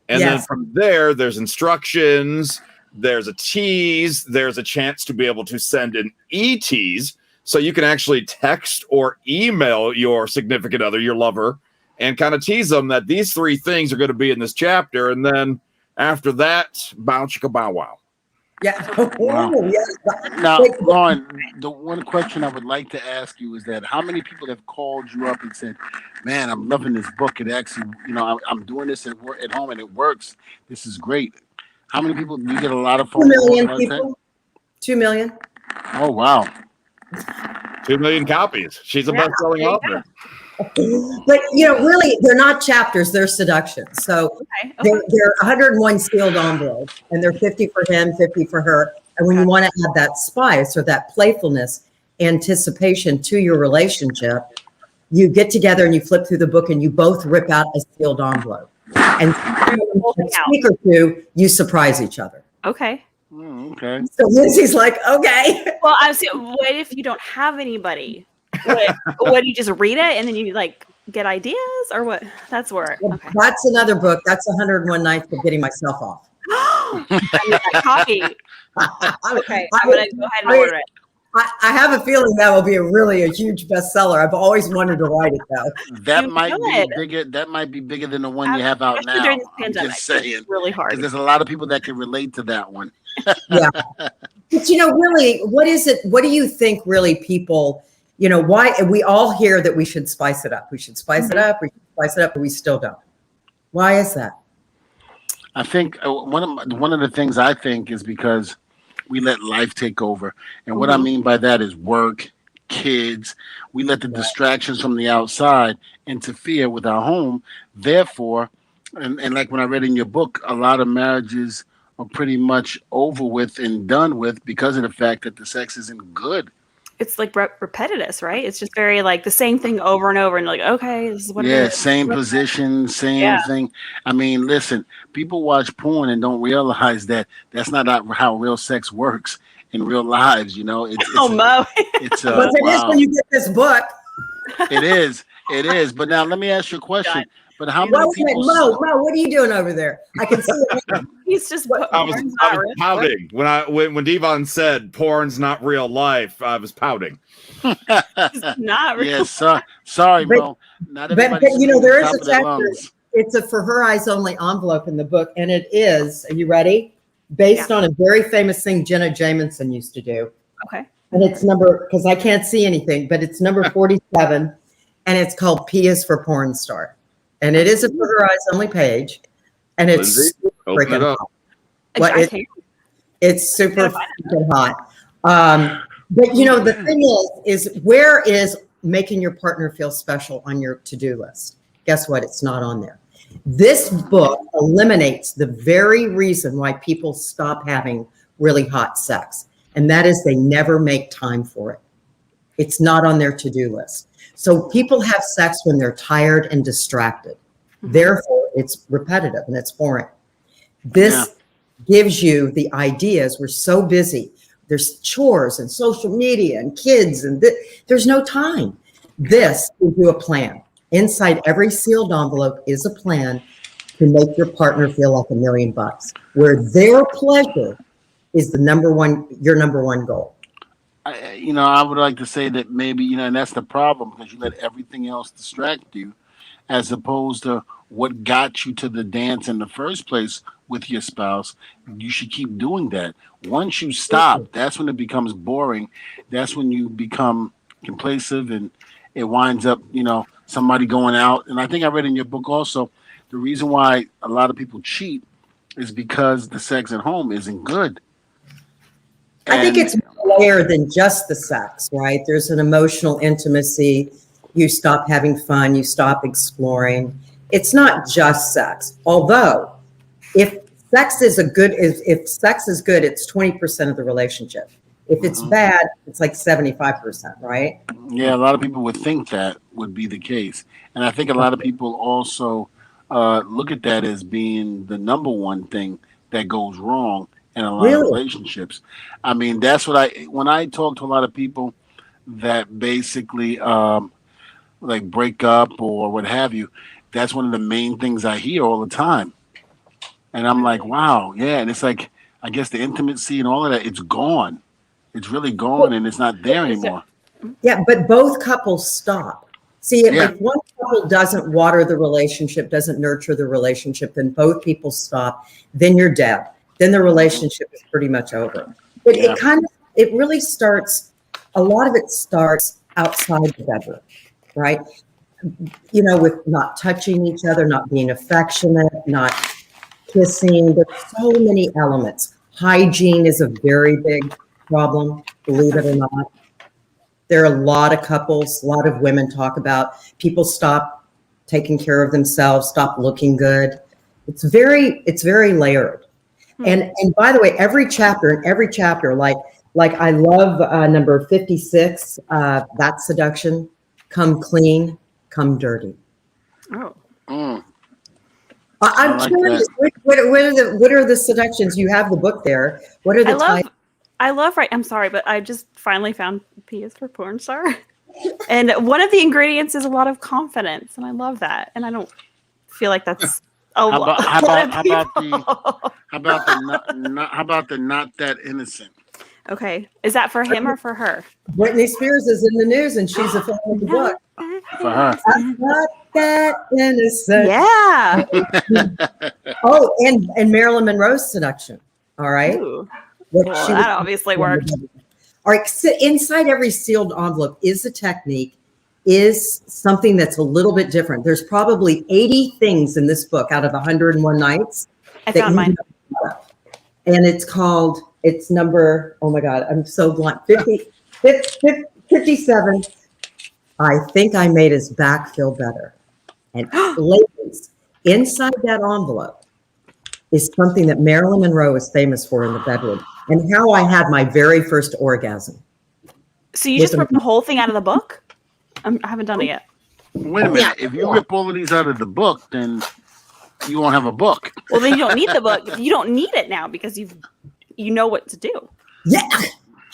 A: And then
E: Yes.
A: from there, there's instructions, there's a tease, there's a chance to be able to send an e-tease. So you can actually text or email your significant other, your lover, and kind of tease them that these three things are going to be in this chapter. And then after that, bow chicka bow wow.
E: Yeah.
C: Wow.
E: Oh, yes.
C: Now,
E: Wait,
C: Lauren, the one question I would like to ask you is that how many people have called you up and said, "Man, I'm loving this book. It actually, I'm doing this at work, at home, and it works. This is great." How many people do you get? A lot of
E: 2
C: phone calls.
E: million
C: about that?
E: people. 2 million.
C: Oh wow!
A: 2 million copies. She's a
B: Yeah,
A: best-selling
B: there you
A: author.
E: But really, they're not chapters; they're seductions. So
B: okay.
E: they're 101 sealed envelopes, and they're 50 for him, 50 for her. And when you want to add that spice or that playfulness, anticipation to your relationship, you get together and you flip through the book, and you both rip out a sealed envelope. And a week or two, you surprise each other.
B: Okay.
C: Okay.
E: So Lindsay's like, okay.
B: Well, I was. What if you don't have anybody? What do you just read it and then you like get ideas or what? That's where. Okay.
E: That's another book. That's 101 Nights of Getting Myself Off.
B: I need that copy. Okay, I'm gonna go ahead and order it.
E: I have a feeling that will be a huge bestseller. I've always wanted to write it though.
C: That
B: You
C: might be
B: could.
C: bigger. That might be bigger than the one you have out
B: Especially
C: now.
B: during this
C: I'm
B: pandemic.
C: just saying,
B: It's really hard.
C: because there's a lot of people that can relate to that one.
E: Yeah. But really, what is it? What do you think really people, why we all hear that we should spice it up. We should spice it up. We should spice it up, but we still don't. Why is that?
C: I think one of the things I think is because we let life take over, and what I mean by that is work, kids. We let the distractions from the outside interfere with our home. Therefore, and like when I read in your book, a lot of marriages are pretty much over with and done with because of the fact that the sex isn't good.
B: It's like repetitive, right? It's just very like the same thing over and over, and like, okay, this is what it is.
C: Same position, same thing. I mean, listen, people watch porn and don't realize that that's not how real sex works. in real lives. You know, it's
B: Mo.
C: it's
E: But it is
C: wow.
E: when you get this book.
C: It is. But now let me ask you a question. But how many
E: Well, wait,
C: people?
E: Mo, what are you doing over there? I can see it.
B: He's just.
A: I was pouting when Dvon said porn's not real life. I was pouting.
B: Not really.
C: Yes, sorry,
E: But-
C: Mo. Not
E: But
C: everybody's
E: you know, there is
C: top
E: a
C: of their
E: chapter.
C: lungs.
E: It's a for her eyes only envelope in the book, and it is. Are you ready? Based on a very famous thing Jenna Jameson used to do.
B: Okay.
E: And it's number, because I can't see anything, but it's number 47, and it's called P is for Porn Star. And it is a for her eyes only page, and it's
A: Lindsay, open it
E: freaking
A: up.
E: hot. Well, it's super freaking hot. But you know, the thing is where is making your partner feel special on your to-do list? Guess what? It's not on there. This book eliminates the very reason why people stop having really hot sex, and that is they never make time for it. It's not on their to-do list. So people have sex when they're tired and distracted. Therefore, it's repetitive and it's boring. This gives you the ideas. We're so busy. There's chores and social media and kids, and there's no time. This gives you a plan. Inside every sealed envelope is a plan to make your partner feel like $1 million, where their pleasure is your number one goal.
C: I would like to say that maybe, and that's the problem, because you let everything else distract you, as opposed to what got you to the dance in the first place with your spouse. You should keep doing that. Once you stop, that's when it becomes boring. That's when you become complacent, and it winds up, somebody going out. And I think I read in your book also, the reason why a lot of people cheat is because the sex at home isn't good.
E: I think it's more than just the sex, right? There's an emotional intimacy. You stop having fun. You stop exploring. It's not just sex. Although, if sex is good, it's 20% of the relationship. If it's bad, it's like 75%, right?
C: Yeah, a lot of people would think that would be the case. And I think a lot of people also look at that as being the number one thing that goes wrong in a lot of relationships. I mean, that's when I talk to a lot of people that basically like break up or what have you, that's one of the main things I hear all the time. And I'm like, wow, yeah. And it's like, I guess the intimacy and all of that, it's gone. It's really gone, and it's not there anymore.
E: Yeah, but both couples stop. See, if one couple doesn't water the relationship, doesn't nurture the relationship, then both people stop, then you're dead. Then the relationship is pretty much over. But it really starts, a lot of it starts outside the bedroom, right? With not touching each other, not being affectionate, not kissing. There's so many elements. Hygiene is a very big problem, believe it or not. There are a lot of couples, a lot of women talk about people stop taking care of themselves, stop looking good. It's very layered. And by the way, every chapter, like I love number 56, that seduction, come clean, come dirty.
B: Oh.
E: I'm curious, what are the seductions? You have the book there. What are the types?
B: I love, I'm sorry, but I just finally found P is for porn star. And one of the ingredients is a lot of confidence. And I love that. And I don't feel like that's a lot.
C: How about the not that innocent?
B: Okay. Is that for him or for her?
E: Britney Spears is in the news and she's a fan of the book.
C: For her.
E: I'm not that innocent.
B: Yeah.
E: Oh, and Marilyn Monroe's seduction. All right.
B: Ooh. Well, that obviously worked.
E: All right. So inside every sealed envelope is a technique, is something that's a little bit different. There's probably 80 things in this book out of 101 nights.
B: I found mine.
E: And it's number, oh my God, I'm so blunt. 57. I think I made his back feel better. And ladies, inside that envelope is something that Marilyn Monroe is famous for in the bedroom, and how I had my very first orgasm.
B: So you just ripped the whole thing out of the book? I haven't done it yet.
C: Wait a minute. If you rip all of these out of the book, then you won't have a book.
B: Well, then you don't need the book. You don't need it now because you know what to do.
E: Yeah.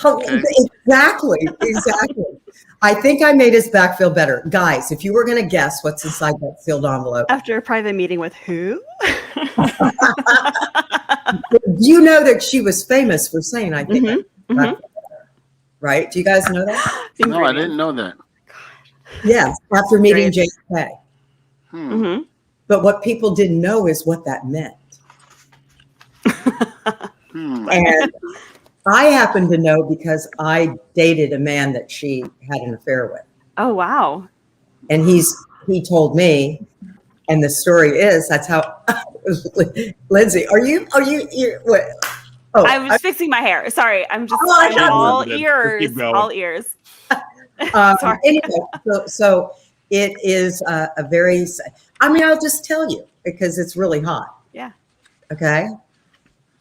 C: Okay.
E: Exactly. I think I made his back feel better. Guys, if you were going to guess what's inside that sealed envelope.
B: After a private meeting with who?
E: You know that she was famous for saying, I think,
B: Mhm.
E: right? Do you guys know that?
C: No, I didn't know that.
E: Yes, after meeting
B: Great.
E: JFK.
B: Mm-hmm.
E: But what people didn't know is what that meant. And I happen to know because I dated a man that she had an affair with.
B: Oh, wow.
E: And he told me, and the story is that's how Lindsay, you're what? Oh,
B: I was fixing my hair. Sorry, I'm
A: can't
B: all
A: remember that.
B: ears.
A: Keep going.
B: All ears. Sorry.
E: Anyway, so it is a very, I'll just tell you because it's really hot.
B: Yeah.
E: Okay.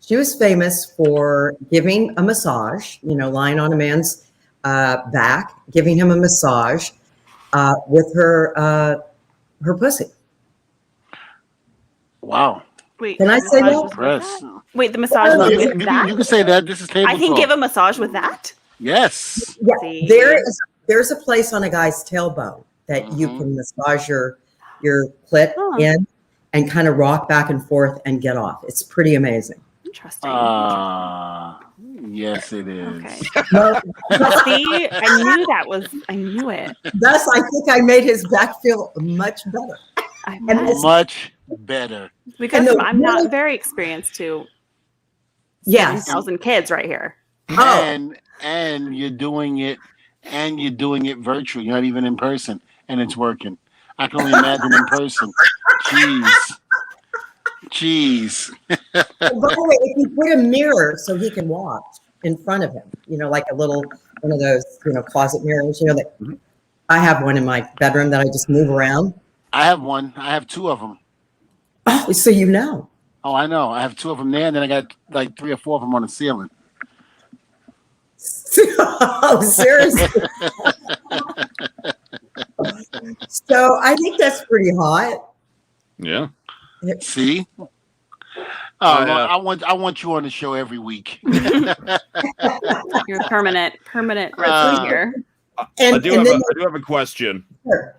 E: She was famous for giving a massage, lying on a man's back, giving him a massage with her pussy.
C: Wow.
B: Wait,
E: Can I say
B: massage
E: that?
B: was with
C: Press.
B: that? Wait, the massage
E: No,
B: was
C: You,
B: with
C: you,
B: that?
C: you can say that. This is table
B: I can
C: talk.
B: give a massage with that?
C: Yes.
E: Yeah,
B: See?
E: there's a place on a guy's tailbone that you can massage your clit
B: Huh.
E: in and kind of rock back and forth and get off. It's pretty amazing.
B: Interesting.
C: Yes, it is.
B: Okay.
E: No,
B: See, I knew it.
E: thus, I think I made his back feel much better.
B: I
E: And
B: bet.
C: Much better.
B: Because
E: and the
B: I'm not
E: really-
B: very experienced to
E: Yes.
B: 7,000 kids right here.
E: Oh.
C: And you're doing it virtual. You're not even in person, and it's working. I can only imagine in person. Jeez.
E: By the way, if you put a mirror so he can watch in front of him, like a little one of those, closet mirrors, that I have one in my bedroom that I just move around.
C: I have one. I have two of them.
E: Oh, so you know.
C: Oh, I know. I have two of them there, and then I got like 3 or 4 of them on the ceiling.
E: Oh, seriously. So I think that's pretty hot.
A: Yeah.
C: See? I want you on the show every week.
B: You're permanent resident here.
A: I do have a question.
E: Sure.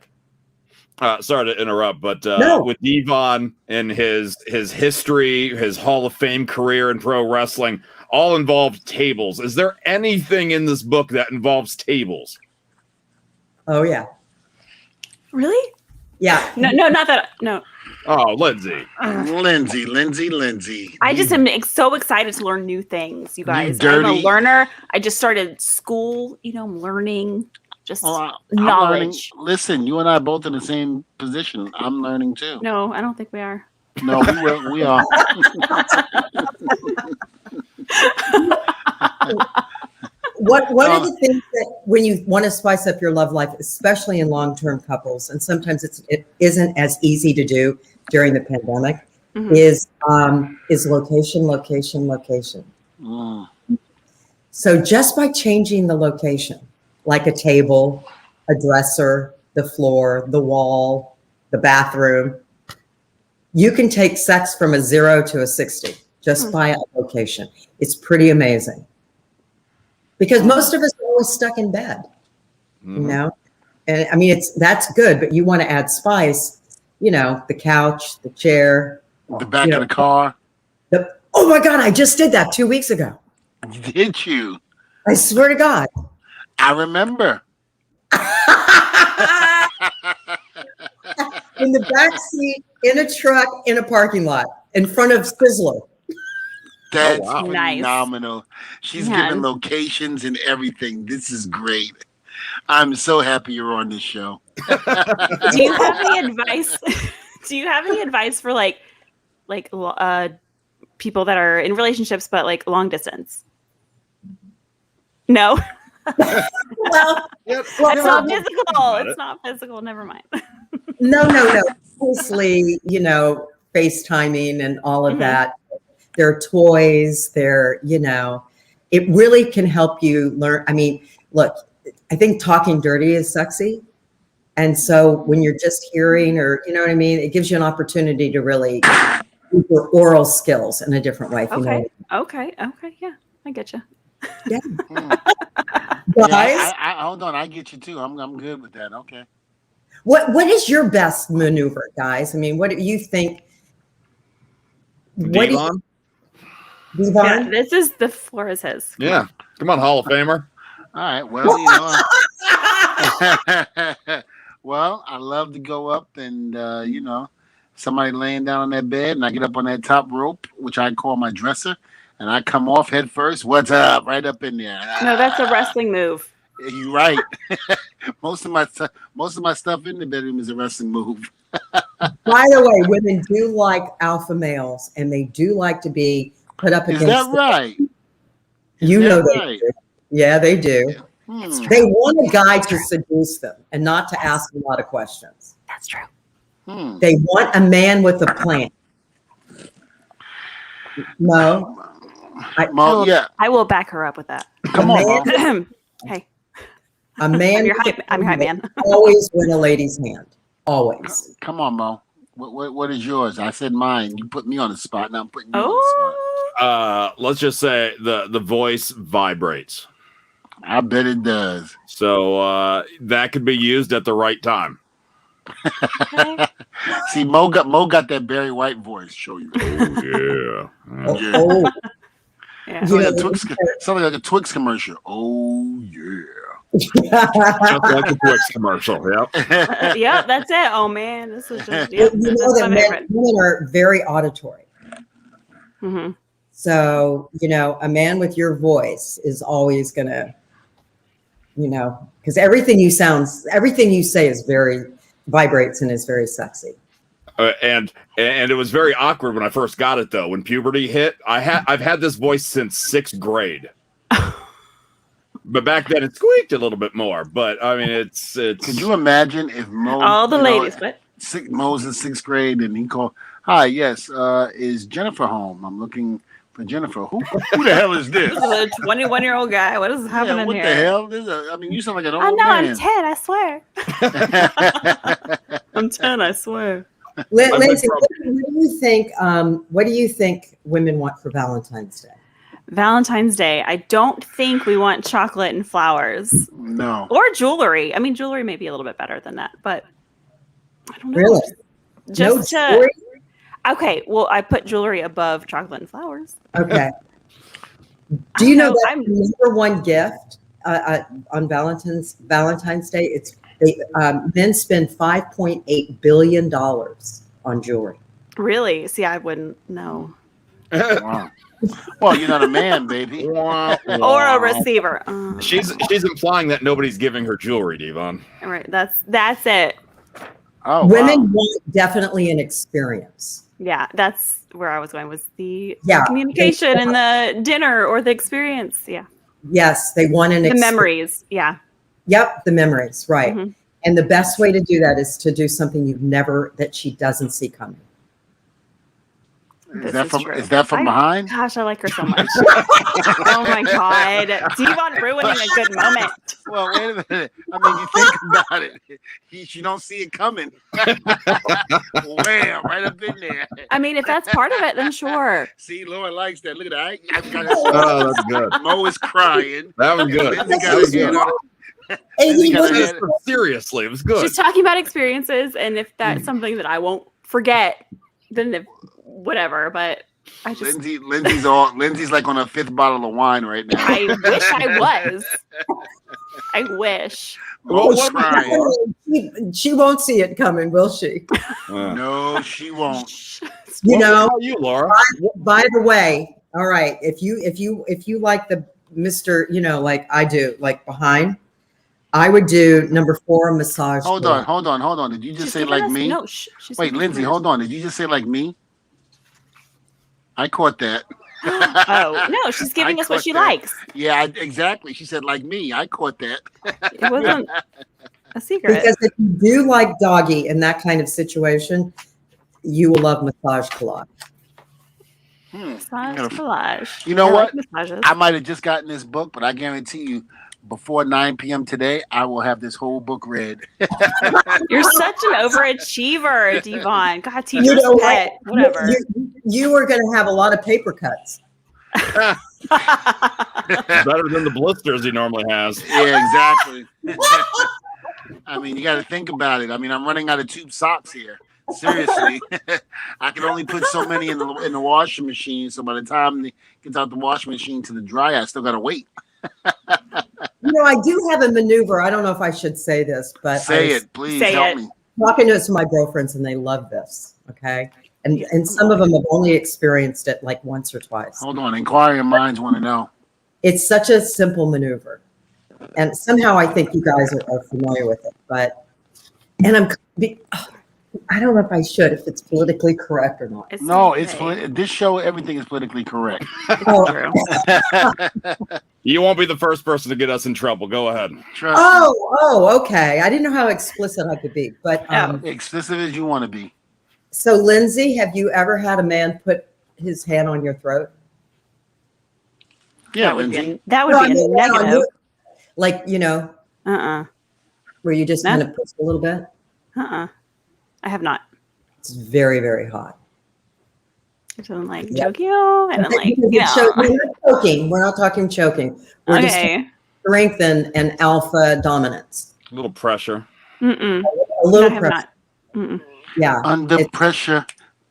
A: Sorry to interrupt, but
E: No.
A: with Dvon and his history, his Hall of Fame career in pro wrestling, all involved tables. Is there anything in this book that involves tables?
E: Oh, yeah.
B: Really?
E: Yeah.
B: No, not that. No.
A: Oh, Lindsay.
C: Lindsay.
B: I just am so excited to learn new things, you guys. I'm
C: dirty.
B: a learner. I just started school. I'm learning just
C: I'm
B: knowledge.
C: learning. Listen, you and I are both in the same position. I'm learning too.
B: No, I don't think we are.
C: No, we are.
E: One of the things that when you want to spice up your love life, especially in long-term couples, and sometimes it isn't as easy to do during the pandemic, is location.
C: Mm.
E: So just by changing the location, like a table, a dresser, the floor, the wall, the bathroom, you can take sex from a 0 to a 60 just by a location. It's pretty amazing. Because most of us are always stuck in bed, And I mean, that's good, but you want to add spice, the couch, the chair.
C: The back of the car.
E: Oh my God, I just did that 2 weeks ago.
C: Did you?
E: I swear to God.
C: I remember.
E: In the back seat, in a truck, in a parking lot, in front of Sizzler.
C: That's
A: wow.
B: Nice.
C: phenomenal. She's
B: Yes.
C: giving locations and everything. This is great. I'm so happy you're on this show.
B: Do you have any advice? Do you have any advice for like people that are in relationships but like long distance? No.
E: Well,
B: It's not physical. It's not physical. Never mind.
E: no. Obviously, FaceTiming and all of that. There are toys. It really can help you learn. I mean, look, I think talking dirty is sexy. And so when you're just hearing or, you know what I mean, it gives you an opportunity to really use your oral skills in a different way. If you know what I mean.
B: Okay. Yeah, I get you.
E: Yeah.
C: Yeah,
E: Guys,
C: hold on. I get you too. I'm good with that. Okay.
E: what is your best maneuver, guys? I mean, what do you think? What do
A: Dvon?
E: you,
B: Yeah,
E: Dvon?
B: the floor is his. Come
A: Yeah.
B: on.
A: Come on, Hall of Famer.
C: All right. Well, you know. Well, I love to go up and you know, somebody laying down on that bed, and I get up on that top rope, which I call my dresser, and I come off head first. What's up? Right up in there.
B: No, that's a wrestling move.
C: You're right. most of my stuff in the bedroom is a wrestling move.
E: By the way, women do like alpha males, and they do like to be put up
C: Is
E: against.
C: that right?
E: You know they
C: Right?
E: do. Yeah, they do.
C: Hmm.
E: They want a guy to seduce them and not to ask a lot of questions.
B: That's true.
C: Hmm.
E: They want a man with a plan. No,
C: Mo, yeah.
B: I will back her up with that.
C: Come on, Mo.
B: Hey,
E: a man.
B: I'm your
E: with a
B: hype
E: plan
B: man.
E: will always win a lady's hand. Always.
C: Come on, Mo. What is yours? I said mine. You put me on the spot. Now I'm putting you on the spot.
B: Oh,
A: Let's just say the voice vibrates.
C: I bet it does.
A: So that could be used at the right time.
B: okay.
C: See, Mo got that Barry White voice. Show you.
A: Oh,
E: Oh,
C: Yeah.
E: oh,
B: Yeah.
E: you know,
C: Something like a Twix commercial. Oh yeah.
A: Just like the Twix commercial. Yep.
B: Yeah, that's it. Oh man, this is just
E: you know
B: that's
E: that
B: my favorite.
E: women are very auditory.
B: Mm-hmm.
E: So, you know, a man with your voice is always going to, you know, because everything you say is very vibrates and is very sexy.
A: And it was very awkward when I first got it though. When puberty hit, I've had this voice since 6th grade. But back then it squeaked a little bit more. But I mean, it's.
C: Could you imagine if Mo,
B: All the ladies, but
C: Mo's in 6th grade and he called, "Hi, yes, is Jennifer home? I'm looking for Jennifer. Who the hell is this?
B: this is a 21-year-old guy. What is happening
C: What
B: here?
C: the hell? I mean, you sound like an old
B: I know.
C: man.
B: I'm 10. I swear. I'm 10. I swear.
E: Lindsay, what do you think? What do you think women want for Valentine's Day?
B: Valentine's Day. I don't think we want chocolate and flowers
C: No.
B: or jewelry. I mean, jewelry may be a little bit better than that, but I don't know.
E: Really?
B: Just
E: No
B: to,
E: jewelry?
B: okay. Well, I put jewelry above chocolate and flowers.
E: Okay. Do you know that
B: I'm-
E: the number one gift on Valentine's Day? It's men spend $5.8 billion on jewelry.
B: Really? See, I wouldn't know.
C: Wow. Well, you're not a man, baby.
B: Or a receiver.
A: She's implying that nobody's giving her jewelry, Dvon.
B: All right. That's it.
C: Oh,
E: Women
C: wow.
E: want definitely an experience.
B: Yeah, that's where I was going, was the
E: Yeah.
B: communication and the dinner or the experience. Yeah.
E: Yes, they want an
B: The
E: experience.
B: memories. Yeah.
E: Yep, the memories, right.
B: Mhm.
E: And the best way to do that is to do something that she doesn't see coming.
C: Is
B: This
C: that
B: true.
C: from behind?
B: Gosh, I like her so much. Oh my God. Devon ruining a good moment.
C: Well, wait a minute. I mean, you think about it. You don't see it coming. Wham, right up in there.
B: I mean, if that's part of it, then sure.
C: See, Laura likes that. Look at that. I've got
A: Oh, that's good.
C: Mo is crying.
A: That was good.
C: Lindsay
A: That
C: got
A: was
C: his
A: good.
C: hand on it.
E: And
C: Lindsay
E: he
C: got
E: was-
C: her hand-
A: Seriously, it was good.
B: She's talking about experiences, and if that's something that I won't forget, then whatever. But I just,
C: Lindsay's like on her 5th bottle of wine right now.
B: I wish I was. I wish.
C: Mo's
A: Well,
C: crying.
E: she won't see it coming, will she?
C: No, she won't.
E: You
A: What
E: know,
A: about you, Laura?
E: by the way, all right, if you like the Mr., you know, like I do, like behind, I would do number 4, massage.
C: Hold on. Did you just
B: She's
C: say
B: giving
C: like
B: us-
C: me?
B: No, she's
C: Wait,
B: giving
C: Lindsay,
B: us-
C: hold on. Did you just say like me? I caught that.
B: Oh no, she's giving
C: I
B: us what
C: caught
B: she
C: that.
B: likes.
C: Yeah, exactly. She said like me. I caught that.
B: It wasn't a secret.
E: Because if you do like doggy in that kind of situation, you will love massage collage.
B: Massage
C: gotta-
B: collage.
C: You know
B: I
C: what?
B: like massages.
C: I might have just gotten this book, but I guarantee you, before 9 p.m. today, I will have this whole book read.
B: You're such an overachiever, Dvon. God,
E: You
B: teacher's
E: know
B: pet.
E: what?
B: Whatever.
E: You are going to have a lot of paper cuts.
A: Better than the blisters he normally has.
C: Yeah, exactly. I mean, you got to think about it. I mean, I'm running out of tube socks here. Seriously, I can only put so many in the washing machine. So by the time it gets out the washing machine to the dryer, I still got to wait.
E: I do have a maneuver. I don't know if I should say this, but
C: say it, please.
B: Say
C: help
B: it.
C: me.
E: Talking to some of my girlfriends, and they love this. Okay, and some of them have only experienced it like once or twice.
C: Hold on, inquiring minds want to know.
E: It's such a simple maneuver, and somehow I think you guys are familiar with it. I don't know if I should, if it's politically correct or not.
B: It's
C: No,
B: okay.
C: this show. Everything is politically correct.
E: Oh,
B: True.
A: You won't be the first person to get us in trouble. Go ahead.
C: Trust
E: okay. I didn't know how explicit I could be, but
C: me. Explicit as you want to be.
E: So, Lindsay, have you ever had a man put his hand on your throat?
C: Yeah,
B: That would
C: Lindsay.
B: be a
E: On
B: negative.
E: you, like where you just
B: No.
E: kind of push a little bit.
B: I have not.
E: It's very, very hot.
B: I don't like
E: Yeah.
B: choke you, and then like
E: We're not choking. We're not talking choking. We're just
B: Okay.
E: strength and alpha dominance.
A: A little pressure.
B: Mm-mm.
E: A little
B: I have
E: pressure.
B: not. Mm-mm.
E: Yeah.
C: Under
E: It's
C: pressure.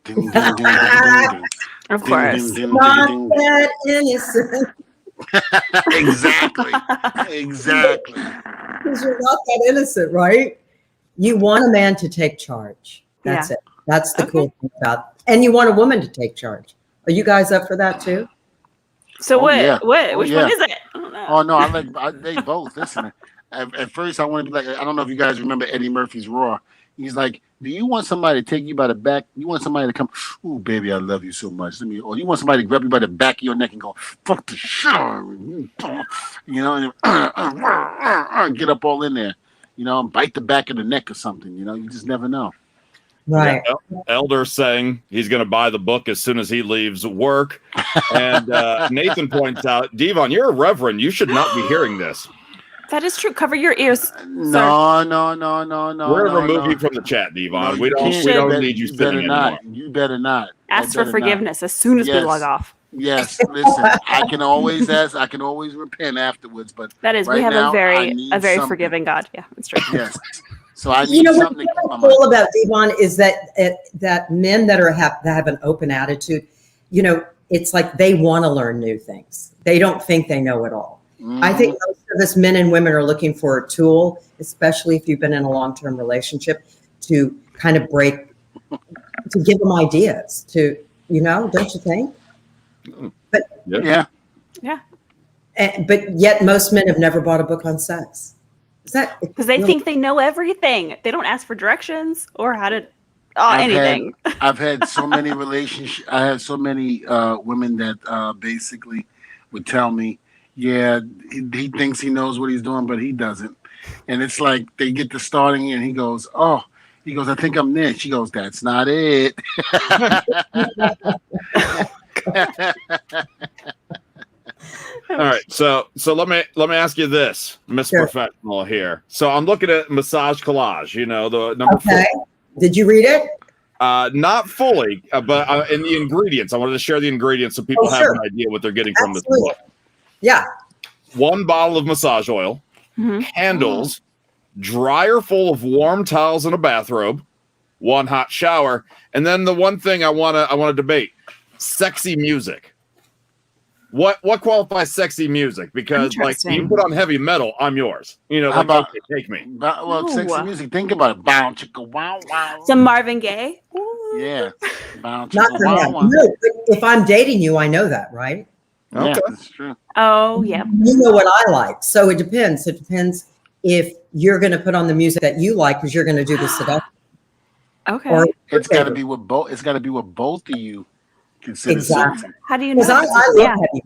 C: Ding, ding, ding, ding, ding, ding.
B: Of
C: Ding,
B: course.
C: ding, ding,
E: not
C: ding, ding.
E: that innocent.
C: Exactly.
E: Because you're not that innocent, right? You want a man to take charge. That's it. That's the cool thing about it. And you want a woman to take charge. Are you guys up for that too?
B: So
C: Oh,
B: what?
C: yeah.
B: What?
C: Oh,
B: Which
C: yeah.
B: one is it? I don't know.
C: Oh no, they both. Listen, at first I wanted to be like, I don't know if you guys remember Eddie Murphy's Raw. He's like, do you want somebody to take you by the back? You want somebody to come, ooh, baby, I love you so much. Or you want somebody to grab you by the back of your neck and go, fuck the shit out of me. And get up all in there, bite the back of the neck or something. You just never know.
E: Right.
A: Elder saying he's going to buy the book as soon as he leaves work. And Nathan points out, Dvon, you're a reverend. You should not be hearing this.
B: That is true. Cover your ears. sir.
C: No.
A: We're going to remove you from the chat, Dvon.
C: No,
A: we
C: you
A: don't
C: can't.
A: need you
C: You better
A: spinning
C: not.
A: anymore.
C: You better not.
B: Ask
C: You
B: for
C: better not.
B: forgiveness as soon as we
C: Yes.
B: log off.
C: Yes, listen. I can always ask. I can always repent afterwards. But
B: That is,
C: right
B: we have
C: now,
B: a very
C: need something.
B: forgiving God. Yeah, that's true.
C: Yes. So I need
E: What's
C: something to keep my
E: cool
C: mind.
E: about Dvon is that men that have an open attitude, it's like they want to learn new things. They don't think they know it all. I think most of us men and women are looking for a tool, especially if you've been in a long-term relationship, to kind of to give them ideas to, don't you think? But
C: Yeah.
E: but yet most men have never bought a book on sex. Is that
B: Because they think they know everything. They don't ask for directions or how to anything.
C: I've had so many relationships. I have so many women that basically would tell me, yeah, he thinks he knows what he's doing, but he doesn't. And it's like they get to starting and he goes, I think I'm this. She goes, that's not it.
A: All right, so let me ask you this, Miss
E: Sure.
A: Professional here. So I'm looking at Massage Collage, the number
E: Okay. Did you read it?
A: 4. Not fully, but in the ingredients. I wanted to share the ingredients so people have
E: Sure.
A: an idea what they're getting from this
E: Absolutely.
A: book.
E: Yeah.
A: 1 bottle of massage oil,
B: Mhm.
A: candles, dryer full of warm towels and a bathrobe, 1 hot shower, and then the one thing I want to debate: sexy music. What qualifies sexy music? Because like you
B: Interesting.
A: put on heavy metal, I'm yours.
C: How about-
A: okay, take me.
C: Well, sexy
B: Ooh.
C: music. Think about it. Bow, chicka, wow, wow.
B: Some Marvin Gaye. Ooh.
C: Yeah. Bow,
E: Not
C: chicka,
E: for
C: wow,
E: him.
C: wow.
E: No, but if I'm dating you, I know that, right?
C: Yeah,
A: Okay.
C: that's true.
B: Oh, yeah.
E: You know what I like. So it depends. It depends if you're going to put on the music that you like because you're going to do the seduction.
B: Okay.
E: Or
C: It's got to be what both. It's got to be what both of you consider
E: Exactly.
C: sexy.
B: How do you know?
E: because I
B: this?
E: love
B: Yeah.
E: heavy.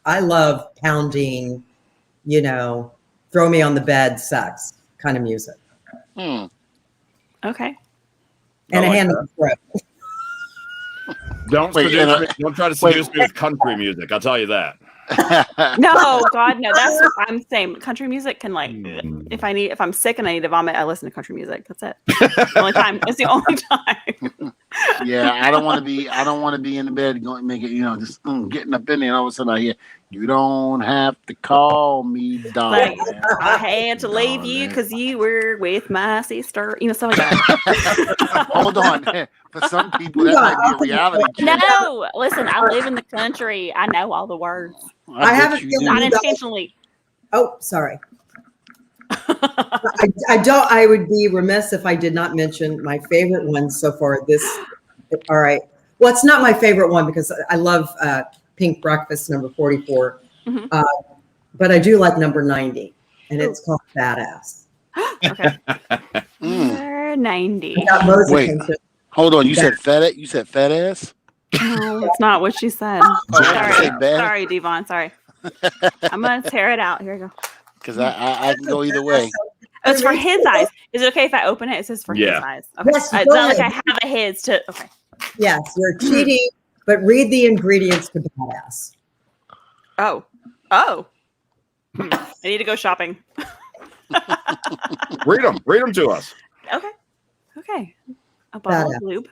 E: I love pounding, throw me on the bed sex kind of music.
C: Hmm.
B: Okay.
E: And
A: I
E: a
A: like
E: hand
A: that.
E: on the throat.
A: Don't
C: Wait,
A: seduce me. Don't try to seduce me with country music. I'll tell you that.
B: No, God, no. That's what I'm saying. Country music can if I'm sick and I need to vomit, I listen to country music. That's it. The only time. It's the only time.
C: Yeah, I don't want to be. I don't want to be in the bed going make it. Just getting up in there, and all of a sudden I hear, "You don't have to call me darling."
B: Like, I had to leave you
C: darling."
B: because you were with my sister. Stuff like that.
C: Hold on. For some people, that might be a reality check.
B: No, listen, I live in the country. I know all the words.
E: I have
C: bet
E: a
C: you
E: feeling
C: do.
B: Not
E: you guys-
B: intentionally.
E: Oh, sorry. I don't. I would be remiss if I did not mention my favorite one so far. All right. Well, it's not my favorite one because I love Pink Breakfast number 44,
B: Mhm.
E: but I do like number 90, and it's called Badass.
B: Okay.
C: Mm.
B: Number 90.
E: Got Mo's
C: Wait.
E: attention.
C: Hold on. You said fat. You said fat ass.
B: No, it's not what she said.
C: Oh, I
B: Sorry.
C: said bad.
B: Sorry, Dvon. Sorry. I'm going to tear it out. Here we go.
C: Because I can go either way.
B: Oh, it's for his eyes. Is it okay if I open it? It says for his
A: Yeah.
B: eyes. Okay.
E: Yes,
B: It's
E: go
B: not like I
E: ahead.
B: have a his to. Okay.
E: Yes, you're cheating, but read the ingredients to Badass.
B: Oh. I need to go shopping.
A: Read them to us.
B: Okay. A bottle of
E: Badass.
B: lube.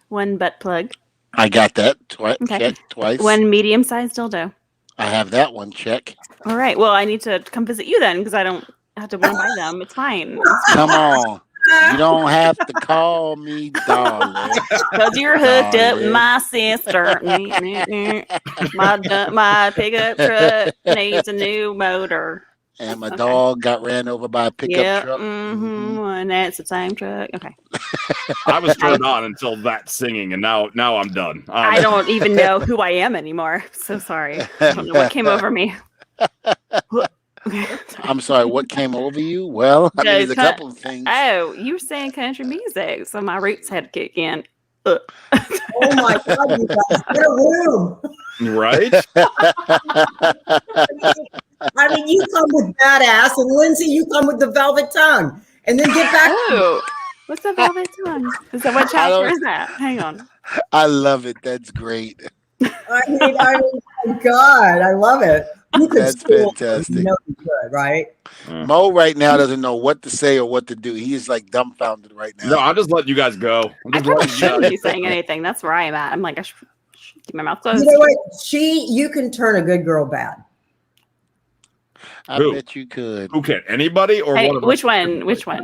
B: One butt plug.
C: I got that twice.
B: Okay.
C: Check twice.
B: One medium-sized dildo.
C: I have that one. Check.
B: All right. Well, I need to come visit you then because I don't have to want to buy them. It's fine.
C: Come on. You don't have to call me darling.
B: Because you're hooked up with
C: Darling.
B: my sister. My pickup truck needs a new motor.
C: And my
B: Okay.
C: dog got ran over by a pickup
B: Yep.
C: truck.
B: And that's the same truck. Okay.
A: I was turned on until that singing, and now I'm done.
B: I don't even know who I am anymore. So sorry. I don't know what came over me. Okay.
C: I'm sorry, what came over you? Well, I mean, there's a
B: cut-
C: couple of things.
B: Oh, you were saying country music, so my roots had to kick in.
E: Oh my God, you guys, get a room.
A: Right?
E: I mean, you come with Badass, and Lindsay, you come with the Velvet Tongue, and then get back.
B: Oh, what's the velvet tongue? Is that what
C: I
B: chapter
C: don't-
B: is that? Hang on.
C: I love it. That's great.
E: I mean, my God, I love it. You could
C: That's
E: school,
C: fantastic.
E: you know you could, right?
C: Mo right now doesn't know what to say or what to do. He is like dumbfounded right now.
A: No, I'm just letting you guys go. I'm
B: I
A: just
B: probably
A: letting you
B: shouldn't
A: guys-
B: be saying anything. That's where I'm at. I'm like, I should keep my mouth closed.
E: You know what? You can turn a good girl bad.
C: I
A: Who?
C: bet you could.
A: Who can? Anybody or
B: Hey,
A: one of
B: which
A: us?
B: one? Which one?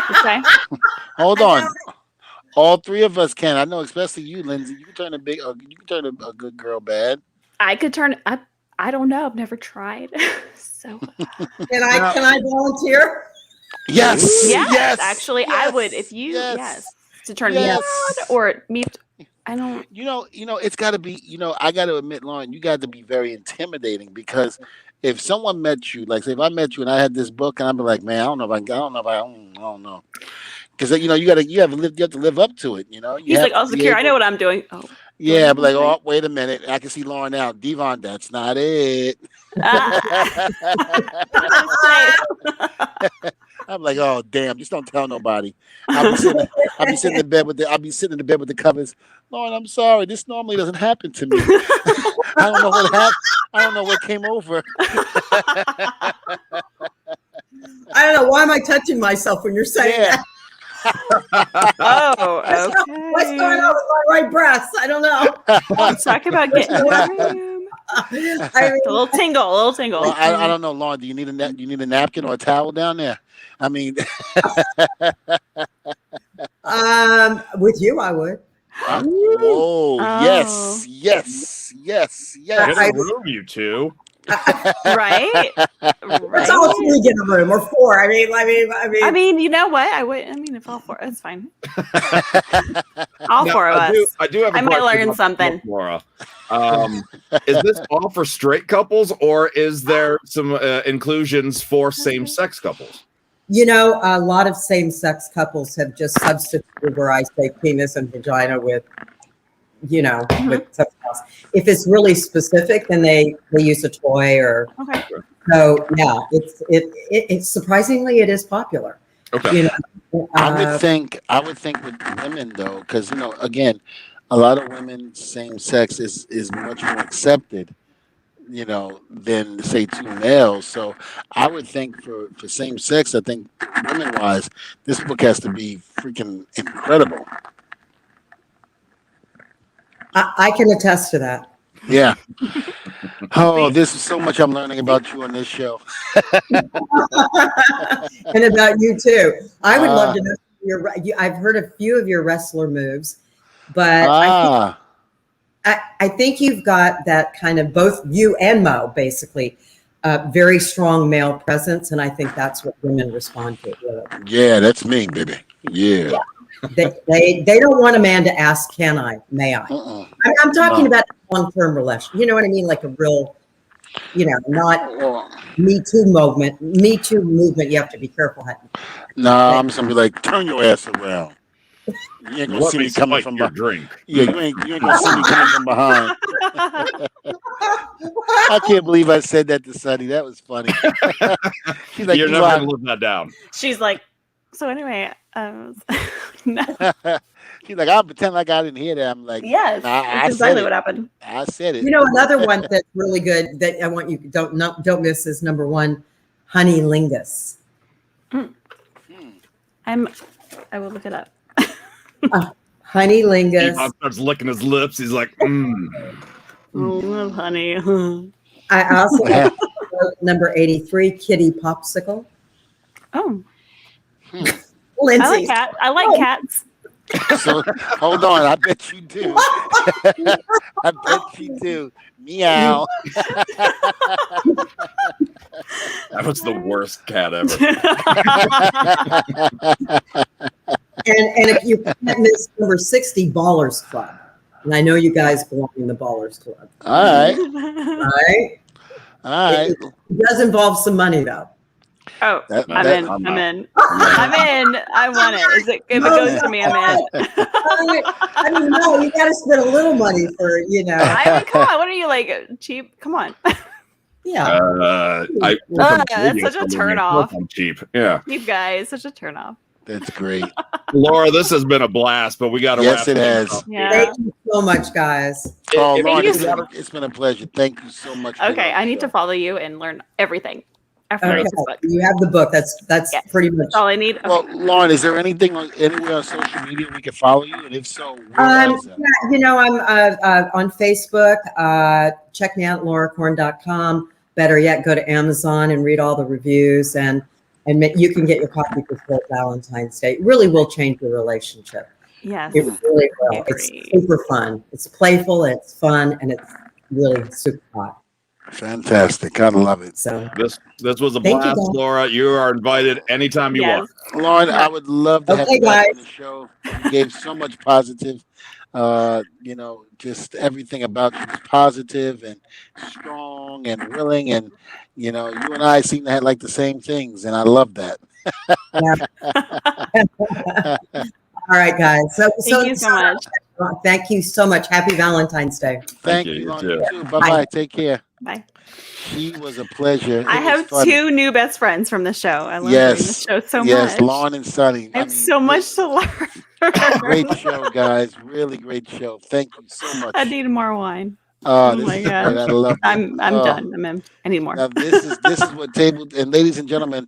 B: Okay.
C: Hold on. All three of us can. I know, especially you, Lindsay. You can turn a good girl bad.
B: I could turn. I don't know. I've never tried. So
E: Can I volunteer?
C: Yes.
B: yes, actually, I
C: yes,
B: would if you
C: yes.
B: to turn
C: Yes.
B: me on or me. I don't.
C: You know, it's got to be. I got to admit, Lauren, you got to be very intimidating because if someone met you, like say, if I met you and I had this book, and I'd be like, man, I don't know. Because you have to live up to it. You
B: He's like,
C: have
B: oh,
C: to be
B: secure. I know
C: able-
B: what I'm doing. Oh.
C: Yeah, but like, oh, wait a minute. I can see Lauren now. Dvon, that's not it. I'm like, oh damn, just don't tell nobody. I'll be sitting in the bed with the covers. Lauren, I'm sorry. This normally doesn't happen to me. I don't know what happened. I don't know what came over.
E: I don't know. Why am I touching myself when you're saying
C: Yeah.
E: that?
B: Oh,
E: What's
B: okay.
E: going on with my right breast? I don't know.
B: Let's talk about getting in the room.
E: I mean,
B: A little tingle,
C: Well, I don't know, Lauren. Do you need a napkin or a towel down there? I mean,
E: with you, I would.
C: oh,
B: Oh.
C: yes.
A: Get
E: I-
A: a room, you two.
B: Right?
E: Let's all
B: Right.
E: three get a room or four. I mean.
B: I mean, you know what? If all four, it's fine. All
A: Now,
B: four of us.
A: I do have a
B: I might
A: question
B: learn
A: about
B: something.
A: this, Laura. Is this all for straight couples, or is there some inclusions for same-sex couples?
E: You know, a lot of same-sex couples have just substituted where I say penis and vagina with, with something else. If it's really specific, then they use a toy or
B: Okay.
E: so. Yeah, it's surprisingly it is popular.
A: Okay.
C: I would think with women though, because again, a lot of women same sex is much more accepted than say two males. So I would think for same sex, I think women wise, this book has to be freaking incredible.
E: I can attest to that.
C: Yeah. Oh, this is so much I'm learning about you on this show.
E: And about you too. I would love to know I've heard a few of your wrestler moves, but I think you've got that kind of, both you and Mo, basically, very strong male presence, and I think that's what women respond to. Really.
C: Yeah, that's me, baby. Yeah.
E: They don't want a man to ask, "Can I? May I?" I'm talking about long-term relation. You know what I mean? Like a real, not Me Too movement. Me Too movement. You have to be careful.
C: No, I'm just gonna be like, turn your ass around. You ain't gonna see me coming from behind.
A: Drink.
C: Yeah, you ain't gonna see me coming from behind. I can't believe I said that to Sonny. That was funny. She's like,
A: you're never gonna live that down.
B: She's like, so anyway, no.
C: She's like, I'll pretend like I didn't hear that. I'm like,
B: yes, that's exactly what happened.
C: I said it.
E: Another one that's really good that I want you don't miss is number 1, Honey Lingus.
B: I will look it up.
E: Honey Lingus.
A: He starts licking his lips. He's like,
B: Oh, honey.
E: I also have number 83, Kitty Popsicle.
B: Oh.
E: Lindsay.
B: I like cats.
C: So hold on, I bet you do. I bet you do. Meow.
A: that was the worst cat ever.
E: And if you can't miss number 60, Ballers Club. And I know you guys belong in the Ballers Club.
C: All right.
E: It does involve some money, though.
B: Oh, I'm in. I want it. If it goes to me, I'm in.
E: I mean, no, you got to spend a little money for,
B: I mean, come on. What are you, like, cheap? Come on.
E: Yeah.
B: That's such a turnoff.
A: I'm cheap. Yeah.
B: Cheap guys, such a turnoff.
C: That's great.
A: Laura, this has been a blast, but we got to
C: wrap it has.
A: Up.
B: Yeah.
E: Thank you so much, guys.
C: Oh, Lauren, it's been a pleasure. Thank you so much.
B: Okay, I need to follow you and learn everything. After this book.
E: You have the book. That's pretty much
B: all I need. Okay.
C: Well, Lauren, is there anything anywhere on social media we can follow you? And if so,
E: I'm on Facebook. Check me out at lauracorn.com. Better yet, go to Amazon and read all the reviews, and you can get your copy before Valentine's Day. It really will change your relationship.
B: Yes,
E: it really will. It's super fun. It's playful. It's fun, and it's really super hot.
C: Fantastic. I love it.
E: So
A: this was a blast, Laura. You are invited anytime you want.
C: Lauren, I would love to have you back on the show. You gave so much positive. Just everything about you is positive and strong and willing, and you and I seem to have like the same things, and I love that.
E: All right, guys.
B: Thank you so much.
E: Thank you so much. Happy Valentine's Day.
C: Thank you. Too. Bye-bye. Take care.
B: Bye.
C: She was a pleasure.
B: I have 2 new best friends from the show. I love the show so much.
C: Yes, Lauren and Sonny.
B: I have so much to learn.
C: Great show, guys. Really great show. Thank you so much.
B: I need more wine.
C: Oh my God. I love it.
B: I'm done. I need more.
C: Now, this is what table, and ladies and gentlemen,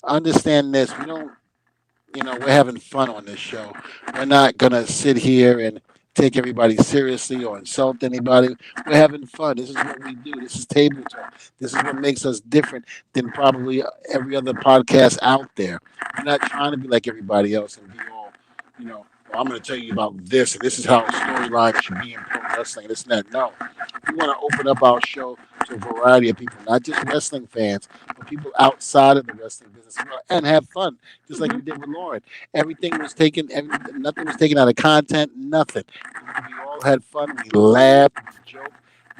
C: understand this. We don't, we're having fun on this show. We're not gonna sit here and take everybody seriously or insult anybody. We're having fun. This is what we do. This is table talk. This is what makes us different than probably every other podcast out there. We're not trying to be like everybody else and be all, well, I'm going to tell you about this, and this is how a storyline should be in pro wrestling, this and that. No. We want to open up our show to a variety of people, not just wrestling fans, but people outside of the wrestling business, and have fun, just like we did with Lauren. Nothing was taken out of content, nothing. We all had fun. We laughed, we joked,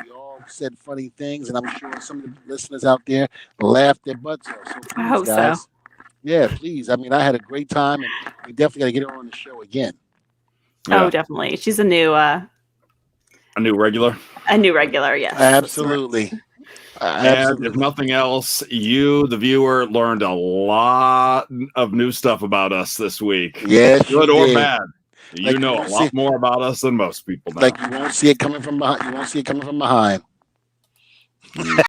C: we all said funny things, and I'm sure some of the listeners out there laughed their butts off. So please,
B: I hope
C: guys,
B: so.
C: Yeah, please. I mean, I had a great time, and we definitely got to get her on the show again.
B: Oh, definitely. She's a new
A: regular.
B: A new regular, yes.
C: Absolutely.
A: And if nothing else, you, the viewer, learned a lot of new stuff about us this week.
C: Yes,
A: good or bad.
C: Like
A: you know a lot more about us than most people know.
C: Like you won't see it coming from behind.